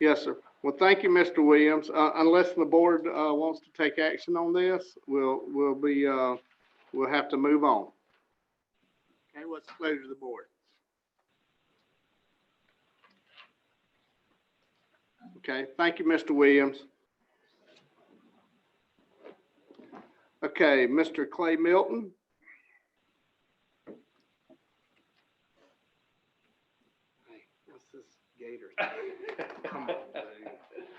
Yes, sir. Well, thank you, Mr. Williams. Unless the board wants to take action on this, we'll have to move on. Okay, what's the pleasure of the board? Okay, thank you, Mr. Williams. Okay, Mr. Clay Milton. Hey, what's this gator? Come on, dude.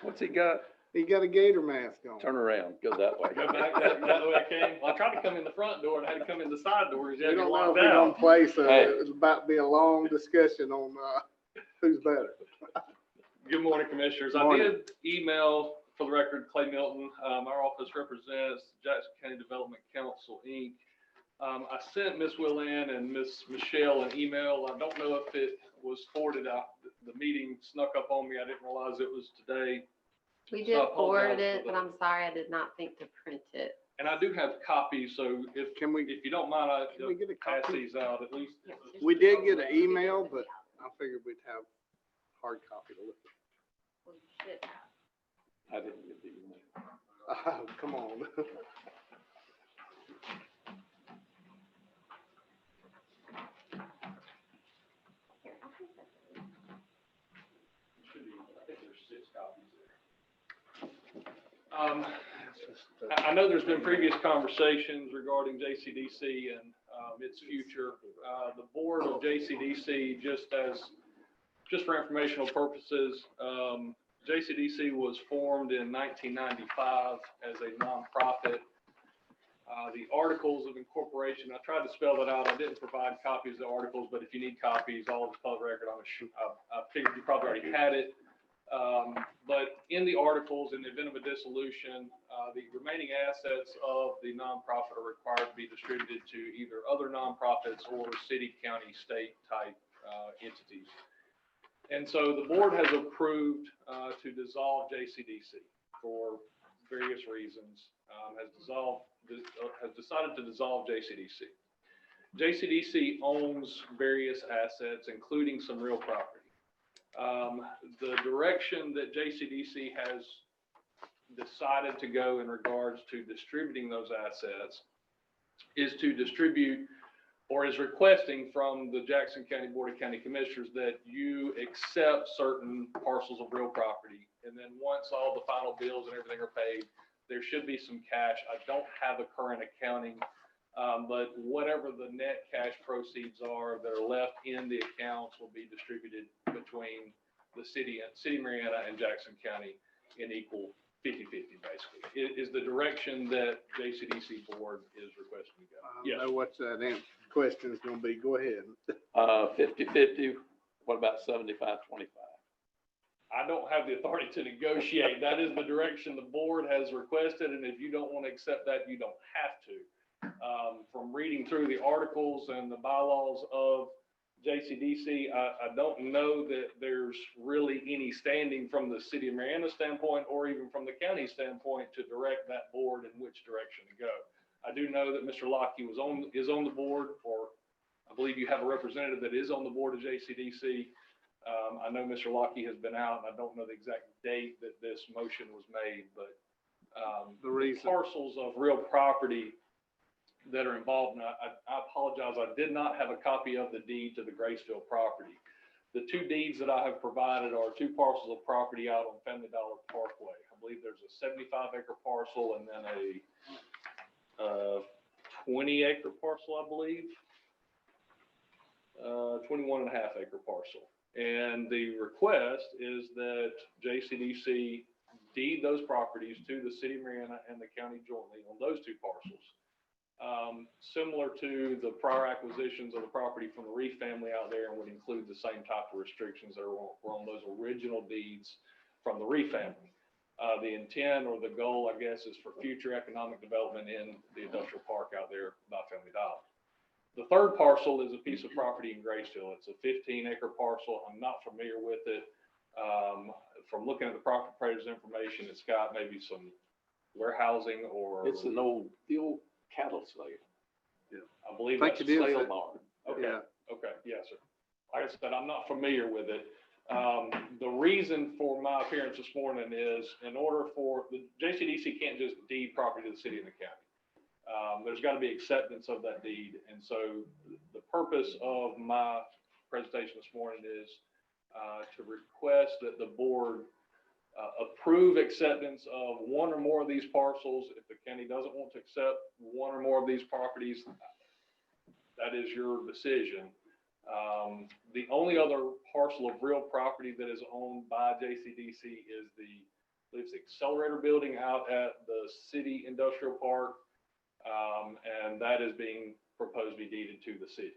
What's he got? He got a gator mask on. Turn around, go that way. Go back that way I came. Well, I tried to come in the front door and I had to come in the side door. We don't know if we're gonna play, so it's about to be a long discussion on who's better. Good morning, Commissioners. Morning. I did email, for the record, Clay Milton. Our office represents Jackson County Development Council, Inc. I sent Ms. Willan and Ms. Michelle an email. I don't know if it was forwarded out. The meeting snuck up on me. I didn't realize it was today. We So did I apologize forward for it, but that. I'm sorry, I did not think to print it. And I do have copies, so if you don't mind, Can we get a pass copy? these out at least. We did get an email, but I figured we'd have hard copy to look Well, you should have. I didn't get the email. at. Oh, come on. I know there's been previous conversations regarding JCDC and its future. The board of JCDC, just for informational purposes, JCDC was formed in 1995 as a nonprofit. The articles of incorporation, I tried to spell that out. I didn't provide copies of the articles, but if you need copies, all of the public record, I figured you probably already had it. But in the articles, in the event of a dissolution, the remaining assets of the nonprofit are required to be distributed to either other nonprofits or city, county, state type entities. And so the board has approved to dissolve JCDC for various reasons, has decided to dissolve JCDC. JCDC owns various assets, including some real property. The direction that JCDC has decided to go in regards to distributing those assets is to distribute, or is requesting from the Jackson County Board of County Commissioners that you accept certain parcels of real property. And then once all the final bills and everything are paid, there should be some cash. I don't have a current accounting, but whatever the net cash proceeds are that are left in the accounts will be distributed between the city Marietta and Jackson County in equal 50-50, basically. Is the direction that JCDC board is requesting to go. I know what that question is gonna be. Go ahead. 50-50, what about 75-25? I don't have the authority to negotiate. That is the direction the board has requested, and if you don't want to accept that, you don't have to. From reading through the articles and the bylaws of JCDC, I don't know that there's really any standing from the city of Marietta standpoint or even from the county standpoint to direct that board in which direction to go. I do know that Mr. Lockie is on the board, or I believe you have a representative that is on the board of JCDC. I know Mr. Lockie has been out, and I don't know the exact date that this motion was made, but the parcels of real property that are involved, and I apologize, I did not have a copy of the deed to the Graceville property. The two deeds that I have provided are two parcels of property out on Family Dollar Parkway. I believe there's a 75-acre parcel and then a 20-acre parcel, I believe. 21.5-acre parcel. And the request is that JCDC deed those properties to the city of Marietta and the county jointly on those two parcels. Similar to the prior acquisitions of the property from the Reef family out there, and would include the same type of restrictions that were on those original deeds from the Reef family. The intent or the goal, I guess, is for future economic development in the industrial park out there by Family Dollar. The third parcel is a piece of property in Graceville. It's a 15-acre parcel. I'm not familiar with it. From looking at the property appraiser's information, it's got maybe some warehousing or. It's the old cattle sale. Yeah. I believe Thank that's you, a dear. sale barn. Okay. Yeah. Okay. Yes, sir. Like I said, I'm not familiar with it. The reason for my appearance this morning is in order for the JCDC can't just deed property to the city and the county. There's got to be acceptance of that deed. And so the purpose of my presentation this morning is to request that the board approve acceptance of one or more of these parcels. If the county doesn't want to accept one or more of these properties, that is your decision. The only other parcel of real property that is owned by JCDC is the accelerator building out at the city industrial park. And that is being proposed to be deeded to the city.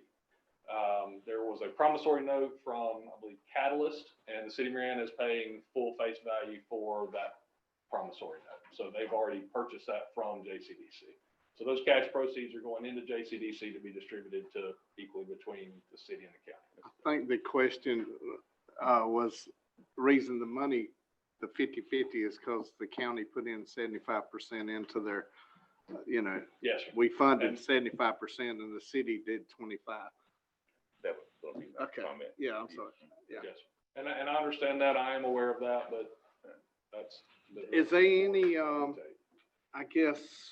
There was a promissory note from, I believe, Catalyst, and the city of Marianna is paying full face value for that promissory note. So they've already purchased that from JCDC. So those cash proceeds are going into JCDC to be distributed to equally between the city and the county. I think the question was the reason the money, the 50/50 is because the county put in 75% into their, Yes, sir. we funded And- 75% and the city did 25. That was going to be my Okay. comment. Yeah, I'm sorry. Yeah. Yes. And I understand that. I am aware of that, but that's. Is there any, I guess,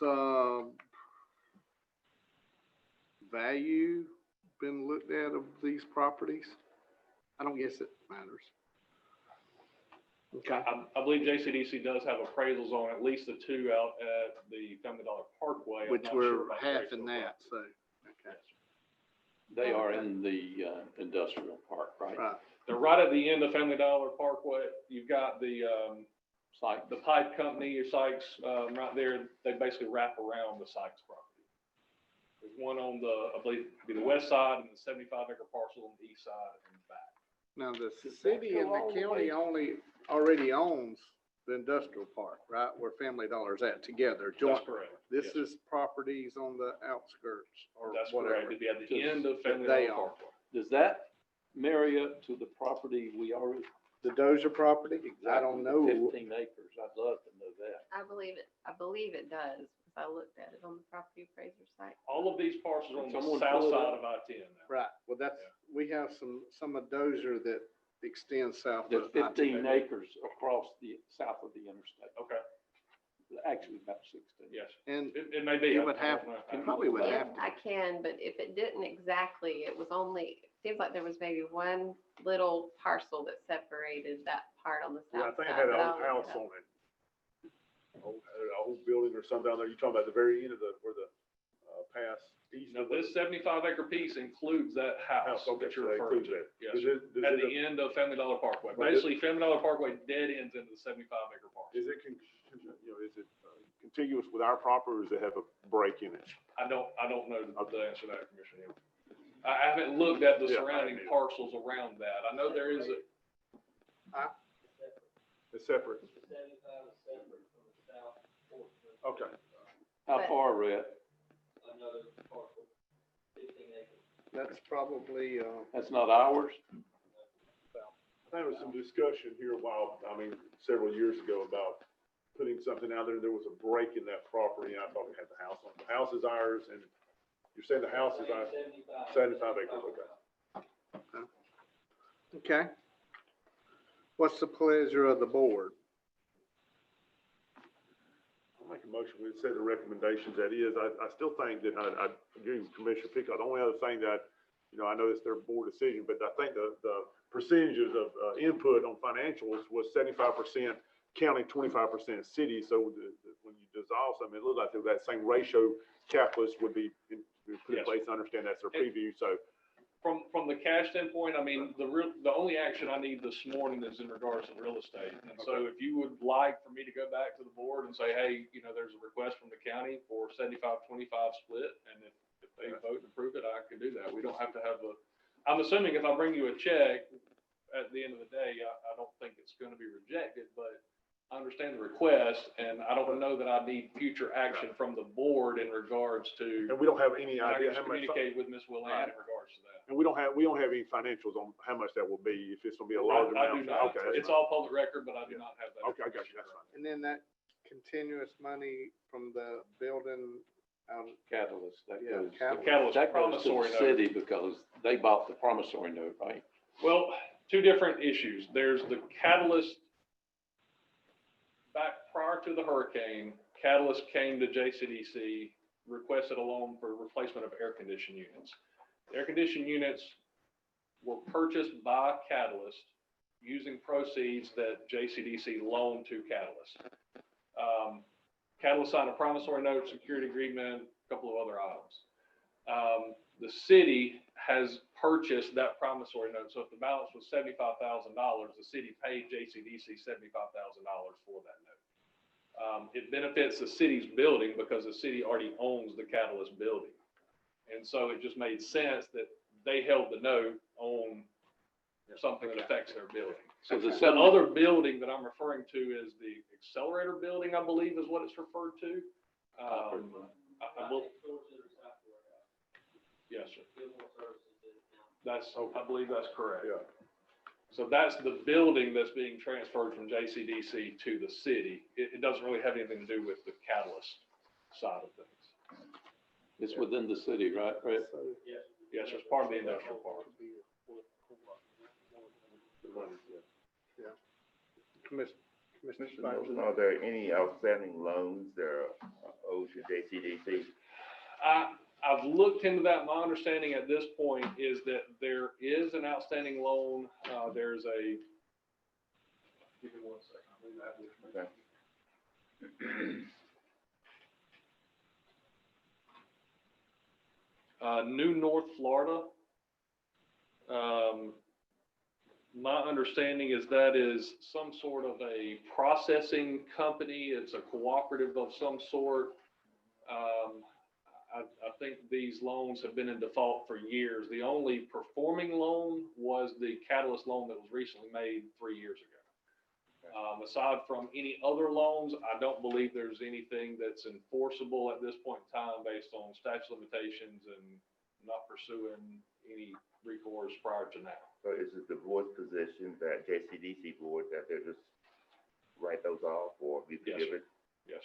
value been looked at of these properties? I don't guess it matters. Okay. I believe JCDC does have appraisals on at least the two out at the Family Dollar Parkway. I'm Which not were sure about the half appraisal in that, so, okay. They are in the industrial park, right? Right. They're right at the end of Family Dollar Parkway. You've got the pipe company, your Sykes, right there. They basically wrap around the Sykes property. There's one on the, I believe, it'd be the west side and the 75-acre parcel on the east side and the back. Now, the city and the county already owns the industrial park, right, where Family Dollar's at together, That's joint. correct. This Yes. is properties on the outskirts or That's whatever. correct. It'd be at the end of that Family they Dollar own. Parkway. Does that marry up to the property we already? The Dozier property? I don't know. 15 acres. I'd love to know that. I believe it does, because I looked at it on the property appraiser site. All of these parcels are on the Someone south pull it side up. of I-10 now. Right, well, that's, we have some of Dozier that extends south There's of. 15 acres across the south of the interstate. Okay, Actually, about 16. yes. And It may be. it I would have, don't know. it probably would Yeah, have to. I can, but if it didn't exactly, it was only, it seems like there was maybe one little parcel that separated that part on the Yeah, I south think it side. had but an I'll old look house it up. on it. Old building or something down there. You talking about the very end of where the pass east? Now, of this 75-acre piece includes that house okay, that so you're that referring includes to. that. Yes, Does it, at the end of Family Dollar Parkway. Right. Basically, Family Dollar Parkway dead ends into the 75-acre parcel. is it, is it contiguous with our property, or does it have a break in it? I don't know the answer to that, Commissioner. I haven't looked at the Yeah, I surrounding haven't. parcels around that. I know there is a, It's separate. Okay. How But- far, Rhett? That's probably, That's not ours? There was some discussion here a while, several years ago about putting something out there. There was a break in that property, and I thought we had the house on. The house is ours, and you're saying the house is ours? 75 acres, okay. okay. What's the pleasure of the board? I'll make a motion, we set the recommendations that is. I still think that, I agree with Commissioner Pickett. The only other thing that, I know it's their board decision, but I think the percentages of input on financials was 75% county, 25% city. So when you dissolve something, it looks like that same ratio calculus would be put in Yes. place. I understand that's their preview, so. from the cash standpoint, the only action I need this morning is in regards to real estate. And so if you would like for me to go back to the board and say, hey, there's a request from the county for 75-25 split, and if they vote and approve it, I can do that. We don't have to have I'm assuming if I bring you a check at the end of the day, I don't think it's going to be rejected, but I understand the request, and I don't know that I need future action from the board in regards to. And we don't have any And I idea can how much. communicate with Ms. Willan in regards to that. And we don't have any financials on how much that will be, if it's gonna be a large amount. I do not. Okay, that's It's fine. all public record, but I do not have that. Okay, I got you, that's fine. And then that continuous money from the building out. Catalyst, that Yeah, goes. Catalyst That goes to promissory the note. city because they bought the promissory note, right? Well, two different issues. There's the Catalyst. Back prior to the hurricane, Catalyst came to JCDC, requested a loan for replacement of air conditioning units. The air conditioning units were purchased by Catalyst using proceeds that JCDC loaned to Catalyst. Catalyst signed a promissory note, security agreement, a couple of other items. The city has purchased that promissory note. So if the balance was $75,000, the city paid JCDC $75,000 for that note. It benefits the city's building because the city already owns the Catalyst building. And so it just made sense that they held the note on something that affects their building. So the The other building that I'm referring to is the accelerator building, I believe is what it's referred to. Yes, sir. I believe that's correct. Yeah. So that's the building that's being transferred from JCDC to the city. It doesn't really have anything to do with the catalyst side of things. It's within the city, right? Yes, it's part of the industrial park. Yeah. Commissioner Mr. Spivey. Moulton, are there any outstanding loans that are owed to JCDC? I've looked into that. My understanding at this point is that there is an outstanding loan. There's a, give me 1 second. New North Florida. My understanding is that is some sort of a processing company. It's a cooperative of some sort. I think these loans have been in default for years. The only performing loan was the Catalyst loan that was recently made 3 years ago. Aside from any other loans, I don't believe there's anything that's enforceable at this point in time based on statute of limitations and not pursuing any recourse prior to now. So is it the board's position that JCDC board that they'll just write those off or be forgiven? Yes.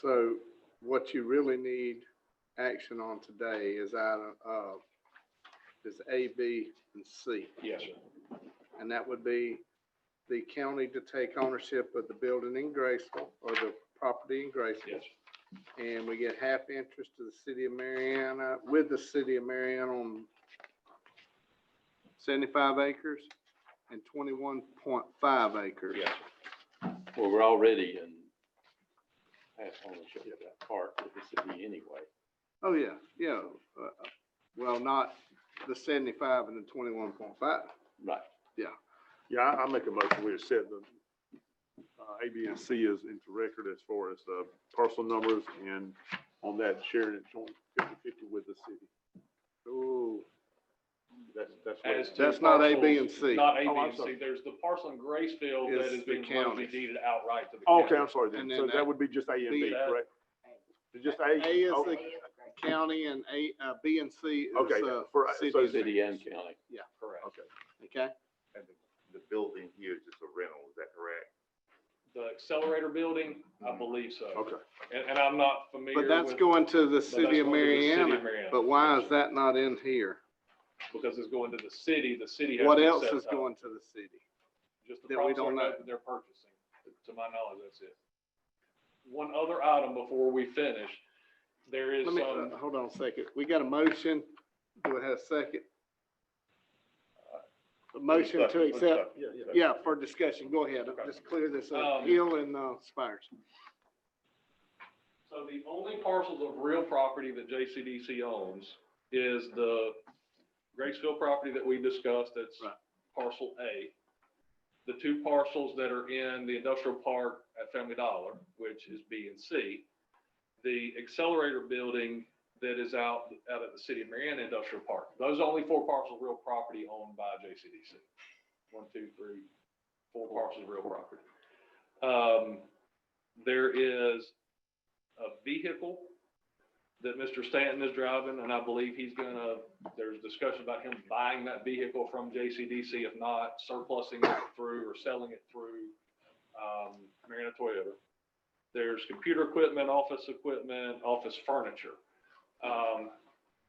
So what you really need action on today is item, is A, B, and C. Yes, sir. And that would be the county to take ownership of the building in Graceville or the property in Graceville. Yes. And we get half interest to the city of Mariana, with the city of Mariana on 75 acres and 21.5 acres. Yes. Well, we're already in half ownership of that park with the city anyway. Oh, yeah, yeah. Well, not the 75 and the 21.5. Right. Yeah. Yeah, I make a motion, we accept the A, B, and C is into record as far as parcel numbers and on that sharing it joint 50/50 with the city. Ooh. That's not A, B, parcels- and C. Not A, Oh, B, I'm and C. sorry. There's the parcel in Graceville Is that is the being county. deeded outright to the Okay, county. I'm sorry then. And then So that- that would be just A and B, B. correct? Just A? A is Okay. the county and B and C is Okay, so city. City and county. Yeah, Correct. Okay. okay? And the building here is just a rental, is that correct? The accelerator building, I believe so. Okay. And I'm not familiar But that's with- going to the but city that's of going to the city of Mariana. Mariana. But why is that not in here? Because it's going to the city has What to else set is up. going to the city? Just the that we promissory don't know? note that they're purchasing. To my knowledge, that's it. One other item before we finish, there is Let me, some, hold on a second. We got a motion. Do it have a second? A motion to accept? Yeah, for discussion. Go ahead. Okay. Just clear this up. Um, Hill and Spires. so the only parcels of real property that JCDC owns is the Graceville property that we discussed, that's Right. parcel A. The two parcels that are in the industrial park at Family Dollar, which is B and C. The accelerator building that is out at the city of Mariana Industrial Park. Those are only 4 parcels of real property owned by JCDC. 1, 2, 3, 4 parcels of real property. There is a vehicle that Mr. Stanton is driving, and I believe there's discussion about him buying that vehicle from JCDC, if not surplusing it through or selling it through Mariana Toyota. There's computer equipment, office furniture.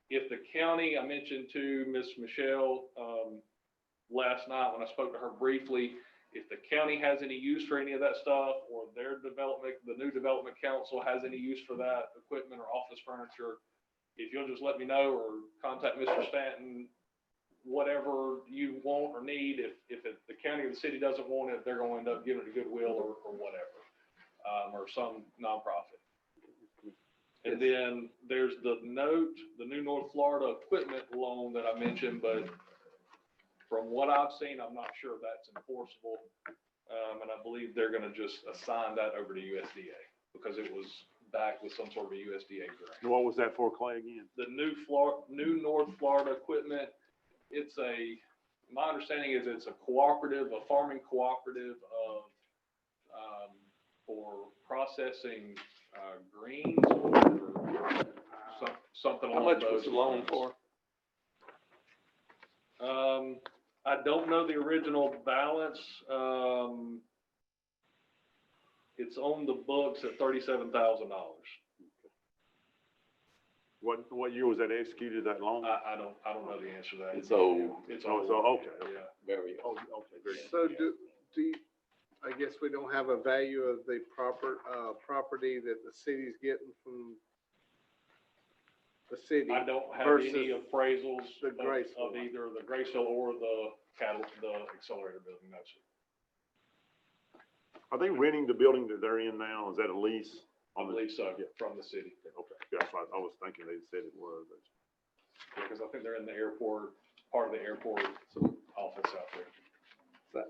If the county, I mentioned to Ms. Michelle last night when I spoke to her briefly, if the county has any use for any of that stuff, or their development, the new development council has any use for that equipment or office furniture, if you'll just let me know or contact Mr. Stanton, whatever you want or need, if the county or the city doesn't want it, they're going to end up giving it to Goodwill or whatever, or some nonprofit. And then there's the note, the New North Florida equipment loan that I mentioned, but from what I've seen, I'm not sure that's enforceable. And I believe they're gonna just assign that over to USDA because it was back with some sort of a USDA grant. And what was that for, Clay, again? The new North Florida equipment, it's my understanding is it's a cooperative, a farming cooperative of, for processing, greens or something How along much was those the loan lines. for? I don't know the original balance. It's on the books at $37,000. What year was that executed, that loan? I don't know the answer to that. It's old. It's Oh, old. so, okay. Yeah. Very Oh, old. okay, very good. So do you, I guess we don't have a value of the property that the city's getting from the city. I don't have versus any appraisals the of Graceville. either the Graceville or the accelerator building, no, sir. Are they renting the building that they're in now? Is that a lease? I believe so, from the city. Okay, that's what I was thinking they said it was. Because I think they're in the airport, part of the airport office out there. So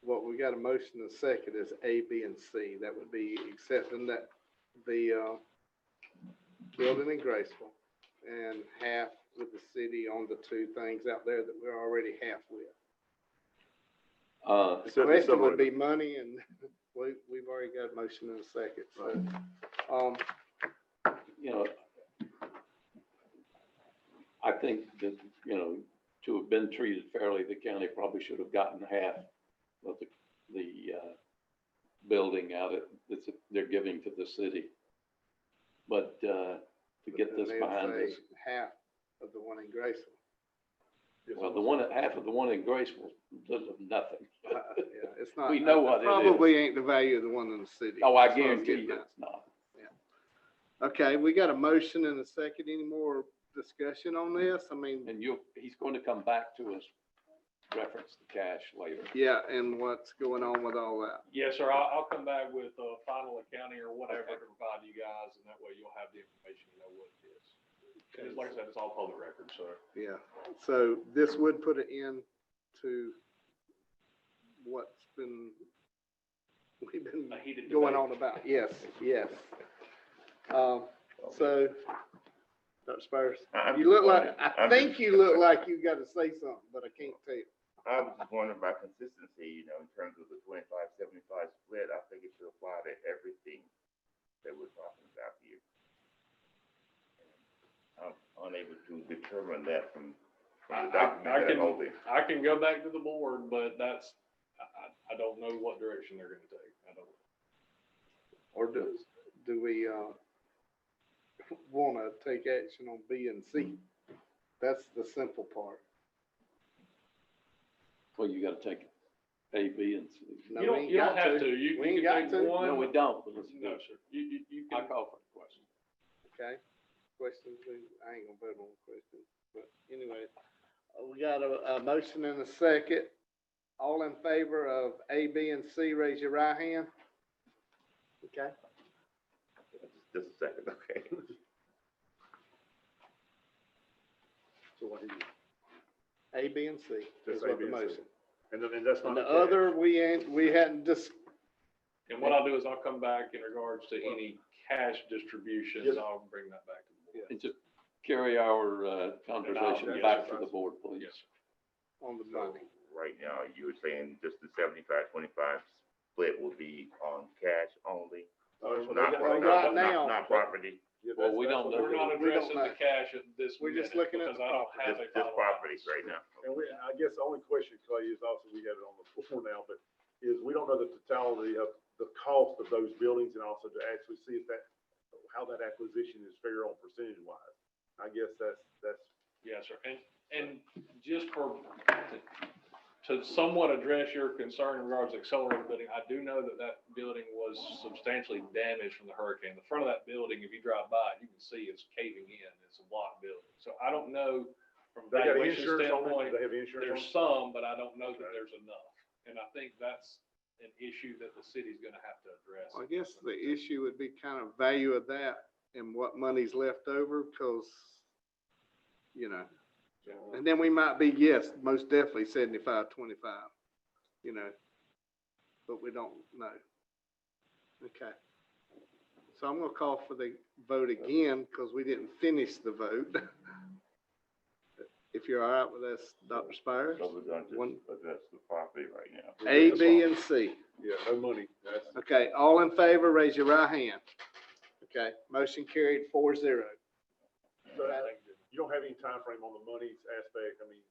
what we got a motion and a second is A, B, and C. That would be accepting that the building in Graceville and half with the city on the two things out there that we're already half with. The question would be money, and we've already got a motion in a second, so, You know, I think that, you know, to have been treated fairly, the county probably should have gotten half of the building out that they're giving to the city. But, to get this they'd behind say us, half of the one in Graceville. well, half of the one in Graceville, little of nothing. Yeah, it's not. We know what it is. Probably ain't the value of the one in the city. Oh, I That's what I'm guarantee getting you at. it's not. Okay, we got a motion and a second. Any more discussion on this? I mean, And he's going to come back to us, reference the cash later. yeah, and what's going on with all that? Yes, sir, I'll come back with a final accounting or whatever to provide you guys, and that way you'll have the information, you know what it is. And it's, like I said, it's all public record, so. Yeah, so this would put an end to what's we've been A heated going debate. on about. Yes, yes. So, Dr. Spurs, you look like, I think you look like you got to say something, but I can't tell you. I was just wondering about consistency, you know, in terms of the 25-75 split. I think it should apply to everything that we're talking about here. I'm unable to determine that from the document that I'm holding. I can go back to the board, but I don't know what direction they're gonna take. I don't. Or do we, want to take action on B and C? That's the simple part. Well, you gotta take A, B, and C. No, You we don't, ain't you don't got have to. to. You We ain't can got take to. one. No, we don't, but let's No, do it. sir. You I can. call for the question. Okay, questions, I ain't gonna vote on the question, but anyway, we got a motion and a second. All in favor of A, B, and C, raise your right hand. Okay, Just a second, okay? so what is it? A, B, and C is Just A, what B, the and C. motion. And that's And not. the other, we hadn't just, And what I'll do is I'll come back in regards to any cash distributions. I'll bring that back to the board. And just carry our conversation Yes, back sir. to the board, please. Yes, sir. on the So money. right now, you were saying just the 75-25 split will be on cash only, not Right now. not property. Well, we don't know. We're not We don't addressing know. the cash at this We're just minute looking at because the I don't have a Just final property balance. right now. And I guess the only question, Clay, is also, we have it on the floor now, but is we don't know the totality of the cost of those buildings and also to actually see if how that acquisition is fair on percentage wise. I guess that's. Yes, sir. And just to somewhat address your concern in regards to accelerated building, I do know that building was substantially damaged from the hurricane. The front of that building, if you drive by, you can see it's caving in. It's a block building. So I don't know from They got valuation insurance on it? standpoint, Do they have insurance on there's it? some, but I don't know that there's enough. And I think that's an issue that the city's gonna have to address. I guess the issue would be kind of value of that and what money's left over, because, you know, And then we might be, yes, most definitely 75-25, you know, but we don't know. Okay. So I'm gonna call for the vote again because we didn't finish the vote. If you're all right with this, Dr. Spires? So we're gonna just address the property right now. A, B, and C. Yeah, no money. Okay, all in favor, raise your right hand. Okay, motion carried 4-0. So you don't have any time frame on the money aspect? I mean,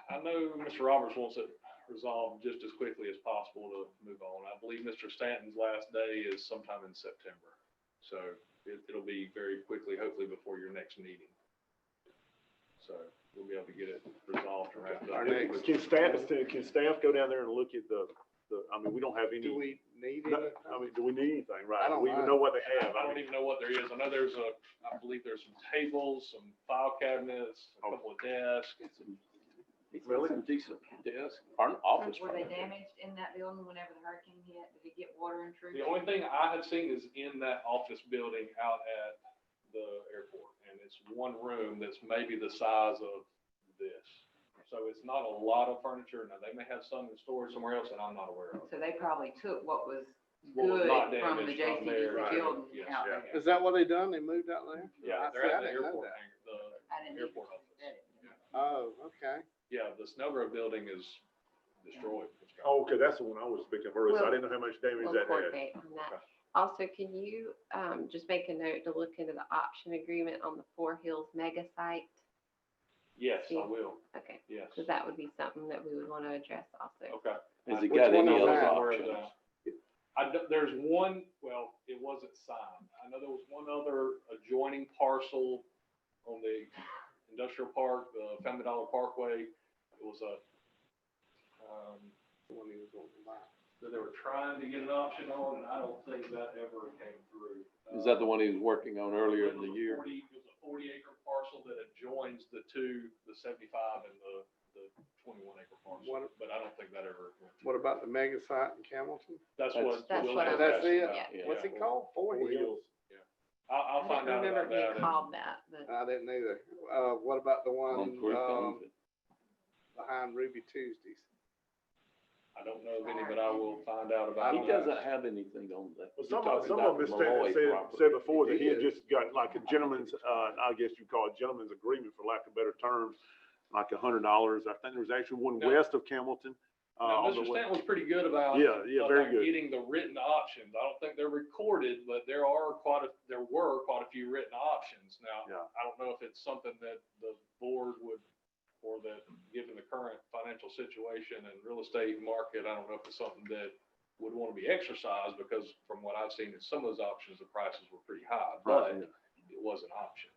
I know Mr. Roberts wants it resolved just as quickly as possible to move on. I believe Mr. Stanton's last day is sometime in September. So it'll be very quickly, hopefully before your next meeting. So we'll be able to get it resolved and wrapped up. Can staff go down there and look at I mean, we don't have any. Do we need No, anything? I mean, do we need anything, right? I don't Do we even know what they have? I don't even know what there is. I know I believe there's some tables, some file cabinets, a couple of desks. Really? Some decent desks, or an office. Were they damaged in that building whenever the hurricane hit? Did it get water intrusion? The only thing I have seen is in that office building out at the airport. And it's one room that's maybe the size of this. So it's not a lot of furniture. Now, they may have some in storage somewhere else that I'm not aware of. So they probably took what was What was good not from the damaged from there, JCDC right. building Yes, out yeah. there. Is that what they done? They moved out there? Yeah, I they're see, at I the didn't know airport, that. I didn't even airport office. get it. Oh, okay. Yeah, the Snellgrove building is destroyed. It's gone. Oh, okay, that's the one I was speaking of earlier, so I didn't know how much damage We'll that had. coordinate on that. Also, can you just make a note to look into the option agreement on the Four Hills mega site? Yes, I will. Okay, Yes. because that would be something that we would want to address also. Okay. Has he Which got one any is other that? options? There's one, well, it wasn't signed. I know there was one other adjoining parcel on the industrial park, the Family Dollar Parkway. It was a, that they were trying to get an option on, and I don't think that ever came through. Is that the one he was working on earlier in the year? It was a 40-acre parcel that adjoins the two, the 75 and the 21-acre parcel. But I don't think that ever went through. What about the mega site in Hamilton? That's what. That's Will what had That's asked it? about. Yeah. What's it called? Four Hills? I'll find out I don't remember about being that. called that, but I didn't either. What about the one, On Creek owns it. behind Ruby Tuesdays? I don't know of any, but I will find out about He it. doesn't have anything on that. Well, You're some talking of about them the Stanton Malloy said property. before that he had It is. just got like a gentleman's, I guess you call it gentleman's agreement for lack of better terms, like $100. I think there was actually one No. west of Hamilton. Now, on the Mr. way- Stanton was pretty good about. Yeah, very about good. Getting the written options. I don't think they're recorded, but there were quite a few written options. Now, Yeah. I don't know if it's something that the board would, or that, given the current financial situation and real estate market, I don't know if it's something that would want to be exercised, because from what I've seen in some of those options, the prices were pretty high, but Right, it was an option.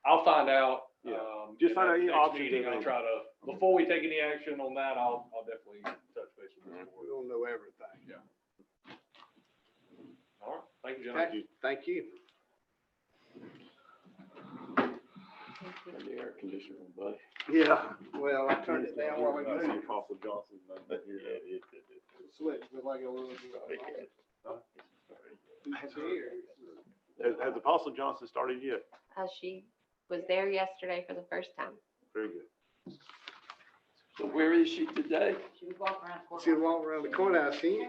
I'll find out. Yeah. in Just find that out any next options meeting, that I'll they- try to, before we take any action on that, I'll definitely touch base with this We board. don't know everything. Yeah. All right, thank you, gentlemen. Okay, thank you. And the air conditioner, buddy. Yeah, well, I turned it down while we I see moved. Apostle Johnson. Switch, look like a little. Has Apostle Johnson started yet? she was there yesterday for the first time. Very good. So where is she today? She was walking around the courthouse. She'll walk around the courthouse, see?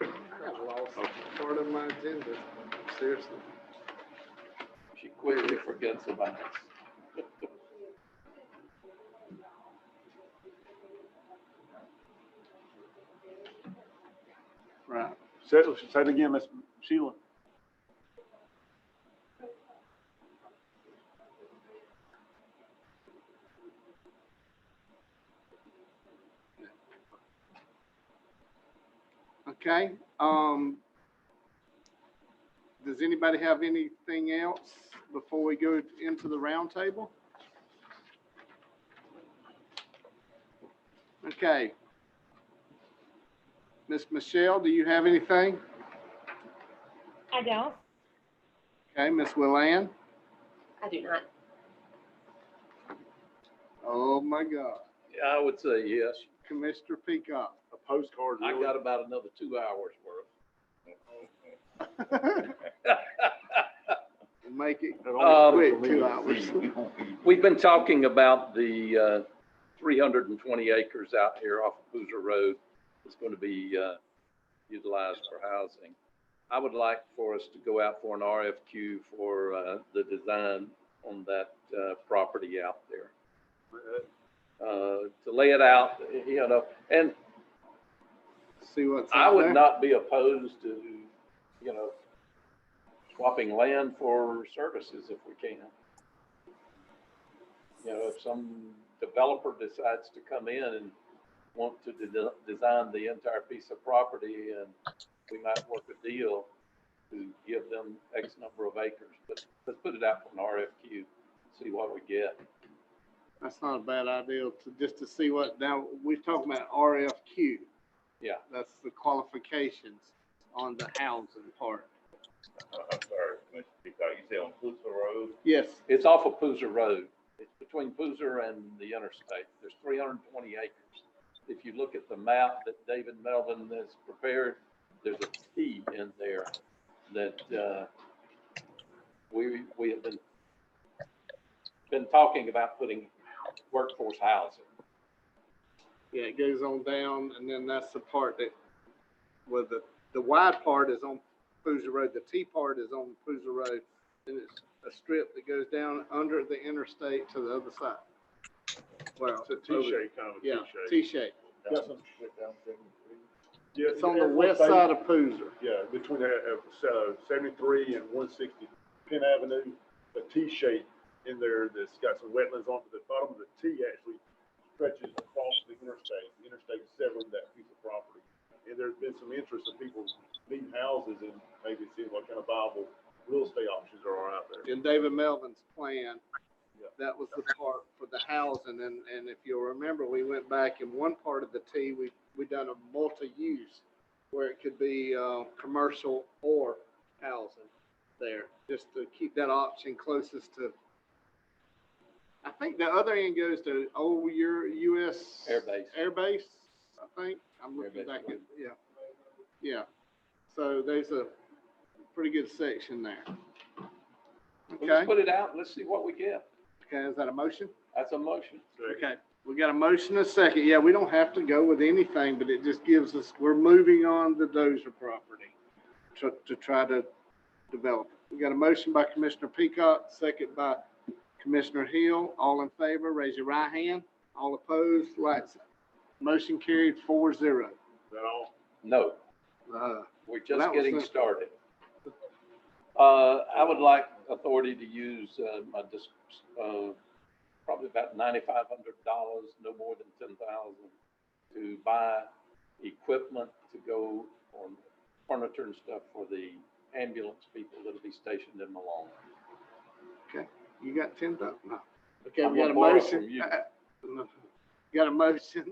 I lost part of my agenda, seriously. She quickly forgets about us. Right. Say it again, Miss Sheila. Okay, does anybody have anything else before we go into the roundtable? Okay. Miss Michelle, do you have anything? I don't. Okay, Miss Willan? I do not. Oh, my God. Yeah, I would say yes. Commissioner Peacock? A postcard. I really? got about another 2 hours worth. and make it Um, quick, 2 hours. We've been talking about the 320 acres out here off of Boozer Road. It's going to be utilized for housing. I would like for us to go out for an RFQ for the design on that property out there. To lay it out, you know, and See what's I out would there. not be opposed to, you know, swapping land for services if we can. You know, if some developer decides to come in and want to design the entire piece of property, and we might work a deal to give them X number of acres, but let's put it out for an RFQ, see what we get. That's not a bad idea just to see what, now, we're talking about RFQ. Yeah. That's the qualifications on the housing part. I'm sorry, Mr. Peacock, you say on Boozer Road? Yes. It's off of Boozer Road. It's between Boozer and the interstate. There's 320 acres. If you look at the map that David Melvin has prepared, there's a T in there that we have been talking about putting workforce housing. Yeah, it goes on down, and then that's the part that, where the wide part is on Boozer Road, the T part is on Boozer Road, and it's a strip that goes down under the interstate to the other side. Well, It's a T-shape, kind of a yeah, T-shape. T-shape. Yeah, It's on the west side of Boozer. Yeah, between 73 and 160 Penn Avenue, a T-shape in there that's got some wetlands on it. The bottom of the T actually stretches across the interstate. The interstate severing that piece of property. And there's been some interest of people needing houses and maybe seeing what kind of viable real estate options there are out there. In David Melvin's plan, that was the part for the housing, and if you'll remember, we went back in one part of the T, we done a multi-use where it could be commercial or housing there, just to keep that option closest to. I think the other end goes to old US Air Base, I think. I'm looking back at, yeah. So there's a pretty good section there. Okay. Let's put it out and let's see what we get. Okay, is that a motion? That's a motion. Okay, we got a motion, a second. Yeah, we don't have to go with anything, but it just gives us, we're moving on the Dozer property to try to develop it. We got a motion by Commissioner Peacock, second by Commissioner Hill. All in favor, raise your right hand. All opposed, like sign. Motion carried 4-0. Is that all? No. We're just that was getting the- started. I would like authority to use probably about $9,500, no more than $10,000, to buy equipment to go on furniture and stuff for the ambulance people that'll be stationed in Malone. Okay, you got 10,000? No. Okay, I'm we got a gonna borrow motion. from you. Got a motion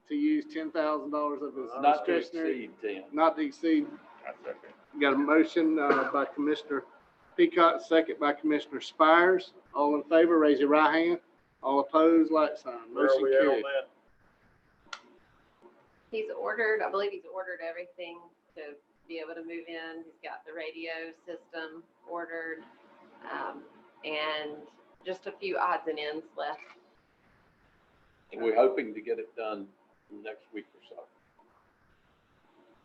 to use $10,000 of his Not to discretionary. exceed 10. Not to exceed. Got a motion by Commissioner Peacock, second by Commissioner Spires. All in favor, raise your right hand. All opposed, like sign. Where are Motion we at on carried. that? He's ordered, I believe he's ordered everything to be able to move in. He's got the radio system ordered, and just a few odds and ends left. We're hoping to get it done next week or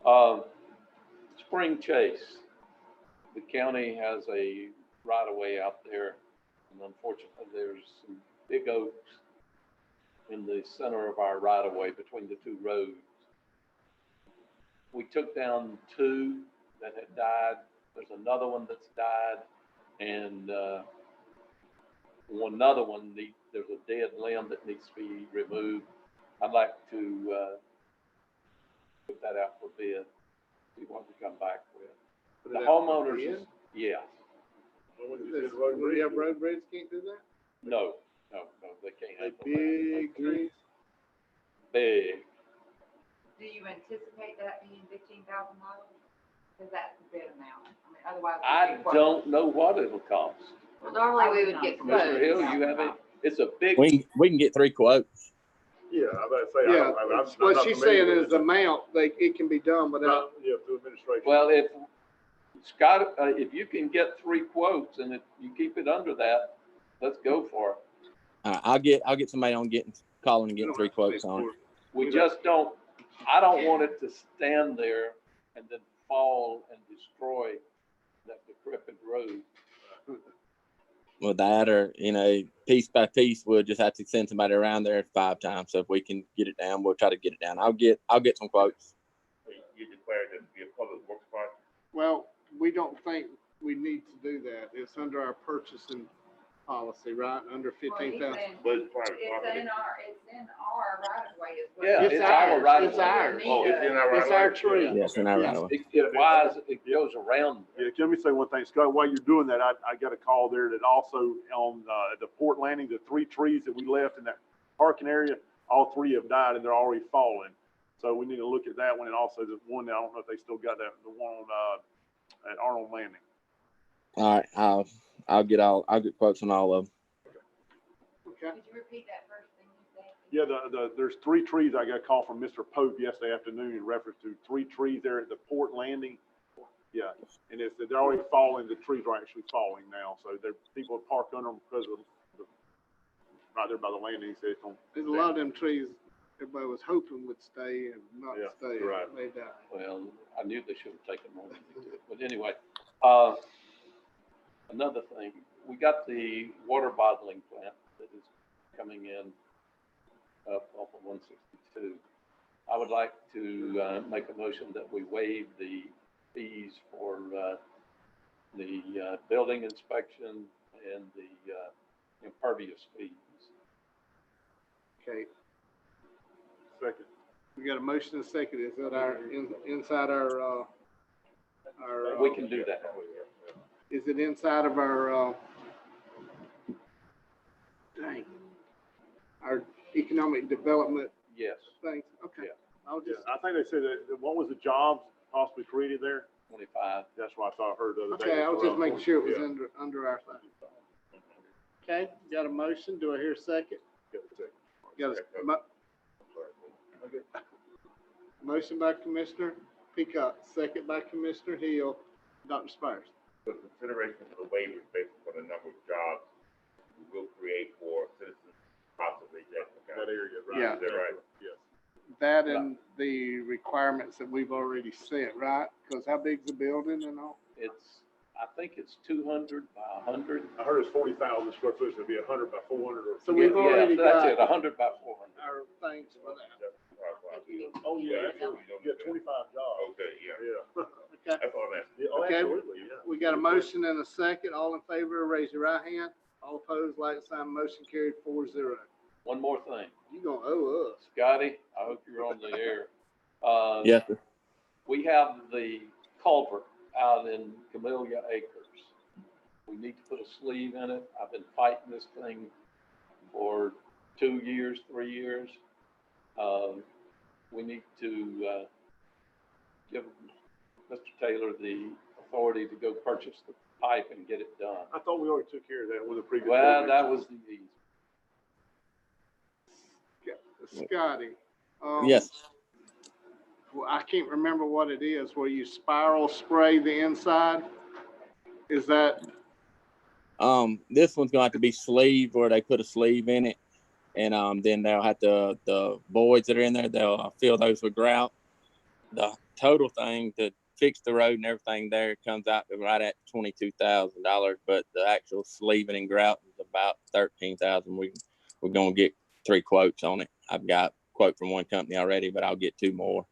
so. Spring Chase, the county has a right of way out there, and unfortunately there's some big oaks in the center of our right of way between the two roads. We took down 2 that had died. There's another one that's died, and another one, there's a dead limb that needs to be removed. I'd like to put that out for bid, see what we come back with. Put The it out for homeowners, bid? yeah, Road bridge can't do that? no, they can't handle that. Big trees? Big. Do you anticipate that being $15,000? Because that's the bid amount. I mean, otherwise. I don't know what it'll cost. Well, normally we would get quotes. Mr. Hill, you have it? It's a big. We can get 3 quotes. Yeah, I'm about to say, Yeah, I'm what not she's familiar saying with is the amount, it can be done without. Yeah, through administration. Well, if Scott, if you can get 3 quotes and if you keep it under that, let's go for it. I'll get somebody on calling and getting 3 quotes on it. We just don't, I don't want it to stand there and then fall and destroy that decrepit road. With that, or piece by piece, we'll just have to send somebody around there 5 times. So if we can get it down, we'll try to get it down. I'll get some quotes. You declared it to be a public works project? Well, we don't think we need to do that. It's under our purchasing policy, right? Under 15,000. But it's private It's property. in our right of way as well. Yeah, it's our right of It's way. ours. Oh, it's in our right It's of way? our tree. Yes, in our right of way. It goes around. Yeah, let me say one thing, Scott, while you're doing that, I got a call there that also on, the port landing, the 3 trees that we left in that parking area, all 3 have died and they're already falling. So we need to look at that one, and also the one, I don't know if they still got that, the one on, at Arnold Landing. All right, I'll get quotes on all of them. Okay. Could you repeat that first thing you said? Yeah, there's 3 trees. I got a call from Mr. Pope yesterday afternoon in reference to 3 trees there at the port landing. Yeah, and they're already falling. The trees are actually falling now. So people are parked under them because of right there by the landing. So There's a lot of them trees everybody was hoping would stay and not Yeah, stay. you're right. They died. Well, I knew they should have taken more than they did. But anyway, another thing, we got the water bottling plant that is coming in up off of 162. I would like to make a motion that we waive the fees for the building inspection and the impervious fees. Okay. Second. We got a motion and a second. Is that inside our We can do that. is it inside of our our economic development Yes. things? Okay. Yeah. I'll just I think they said that, what was the jobs possibly created there? 25. That's what I thought, I heard the other day. okay. I was just making sure it was Yeah. under our thing. Okay. Got a motion. Do I hear a second? Got a motion by Commissioner Peacock, second by Commissioner Hill. Dr. Spires. The consideration of the waivers based on the number of jobs we will create for citizens, possibly That area, right? Yeah. Is that right? Yes. That and the requirements that we've already set, right? Because how big's the building and all? I think it's 200 by 100. I heard it's 40,000 square foot, so it'd be 100 by 400 or. So we've already That's it, got 100 by 400. our things for that. Oh, yeah, you got 25 jobs. Okay, yeah. Yeah. Okay. That's all I'm asking. Yeah, oh, Okay. absolutely, yeah. We got a motion and a second. All in favor, raise your right hand. All opposed, like sign. Motion carried 4-0. One more thing. You gonna owe us. Scotty, I hope you're on the air. Yes, sir. We have the culvert out in Camellia Acres. We need to put a sleeve in it. I've been fighting this thing for 2 years, 3 years. We need to give Mr. Taylor the authority to go purchase the pipe and get it done. I thought we already took care of that with the previous. Well, program. that was the easy. Scotty. Yes. Well, I can't remember what it is, where you spiral spray the inside. Is that, This one's gonna have to be sleeved, where they put a sleeve in it, and then they'll have the voids that are in there. They'll fill those with grout. The total thing to fix the road and everything there comes out to right at $22,000, but the actual sleeving and grout is about $13,000. We're gonna get 3 quotes on it. I've got a quote from one company already, but I'll get 2 more.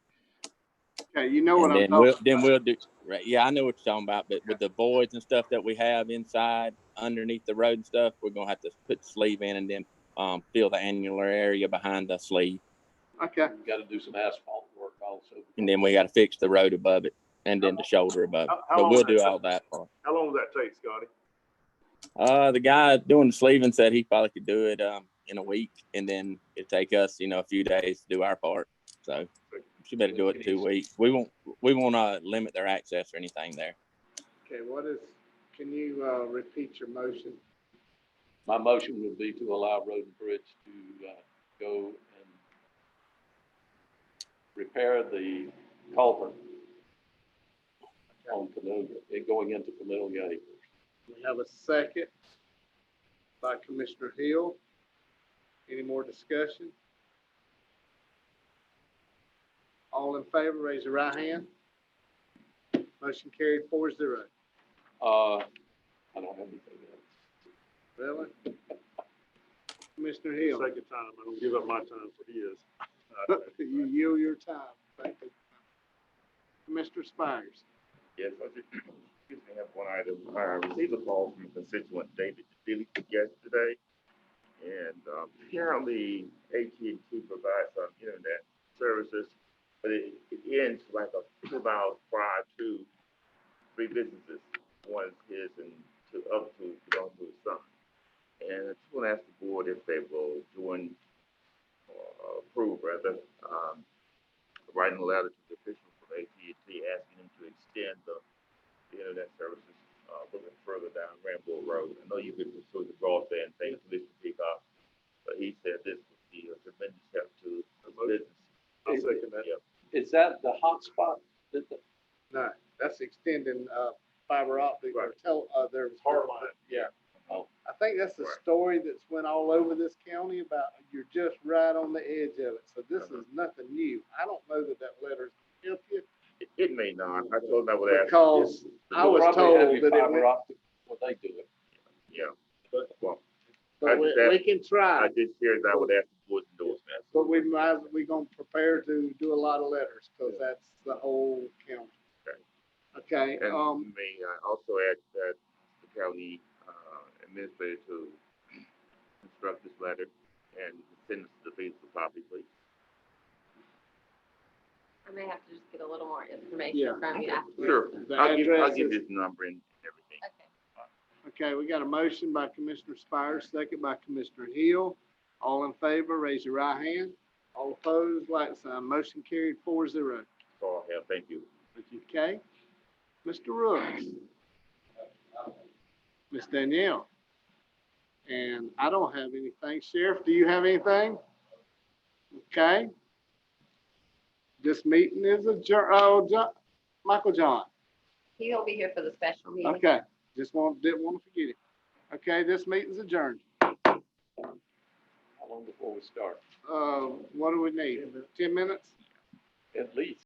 okay, you know what And I'm talking about. then we'll do, right, yeah, I know what you're talking about, but with the voids and stuff that we have inside underneath the road and stuff, we're gonna have to put the sleeve in and then fill the annular area behind the sleeve. Okay. You got to do some asphalt work also. And then we got to fix the road above it and then the shoulder above it. How But long we'll does do that all that part. How long does that take, Scotty? The guy doing the sleeving said he probably could do it in a week, and then it'd take us, a few days to do our part. So she better do it in 2 weeks. We won't limit their access or anything there. Okay, can you repeat your motion? My motion would be to allow Road and Bridge to go and repair the culvert on Camellia, it going into Camellia Acres. We have a second by Commissioner Hill. Any more discussion? All in favor, raise your right hand. Motion carried 4-0. I don't have anything else. Really? Commissioner Hill? Second time, I don't give up my time for his. You yield your time. Thank you. Commissioner Spires? Yes, I just, excuse me, have one item. I received a call from a constituent, David Dilly, yesterday. And apparently AT&T provides some internet services, but it ends like a 2 miles prior to 3 businesses. One is his and two other 2 belong to his son. And I just want to ask the board if they will join or approve rather, writing a letter to the officials from AT&T asking them to extend the internet services, looking further down Rambo Road. I know you've been pursuing the broadband thing for this to pick up, but he said this would be a tremendous help to the business. I'll second that. Yep. Is that the hotspot? No, that's extending fiber optic or their Hardline. Yeah. Oh. I think that's the story that's went all over this county about you're just right on the edge of it. So this is nothing new. I don't know that letter's gonna help you. It may not. I told them I would ask. Because I was told that it went. Well, they do it. Yeah. Well, But we can try. I did share that I would ask the board's endorsement. But we gonna prepare to do a lot of letters because that's the whole county. Okay, And may I also add that the county administrator to instruct this letter and send it to the Facebook copy, please. I may have to just get a little more information Yeah. from you afterwards. Sure. The I'll address give is- this number and everything. Okay, we got a motion by Commissioner Spires, second by Commissioner Hill. All in favor, raise your right hand. All opposed, like sign. Motion carried 4-0. That's all I have. Thank you. Okay, Mr. Rooks. Miss Danielle. And I don't have anything. Sheriff, do you have anything? Okay. This meeting is adjourned. Oh, Michael John. He'll be here for the special meeting. Okay, didn't want to forget it. Okay, this meeting's adjourned. How long before we start? What do we need? 10 minutes? At least.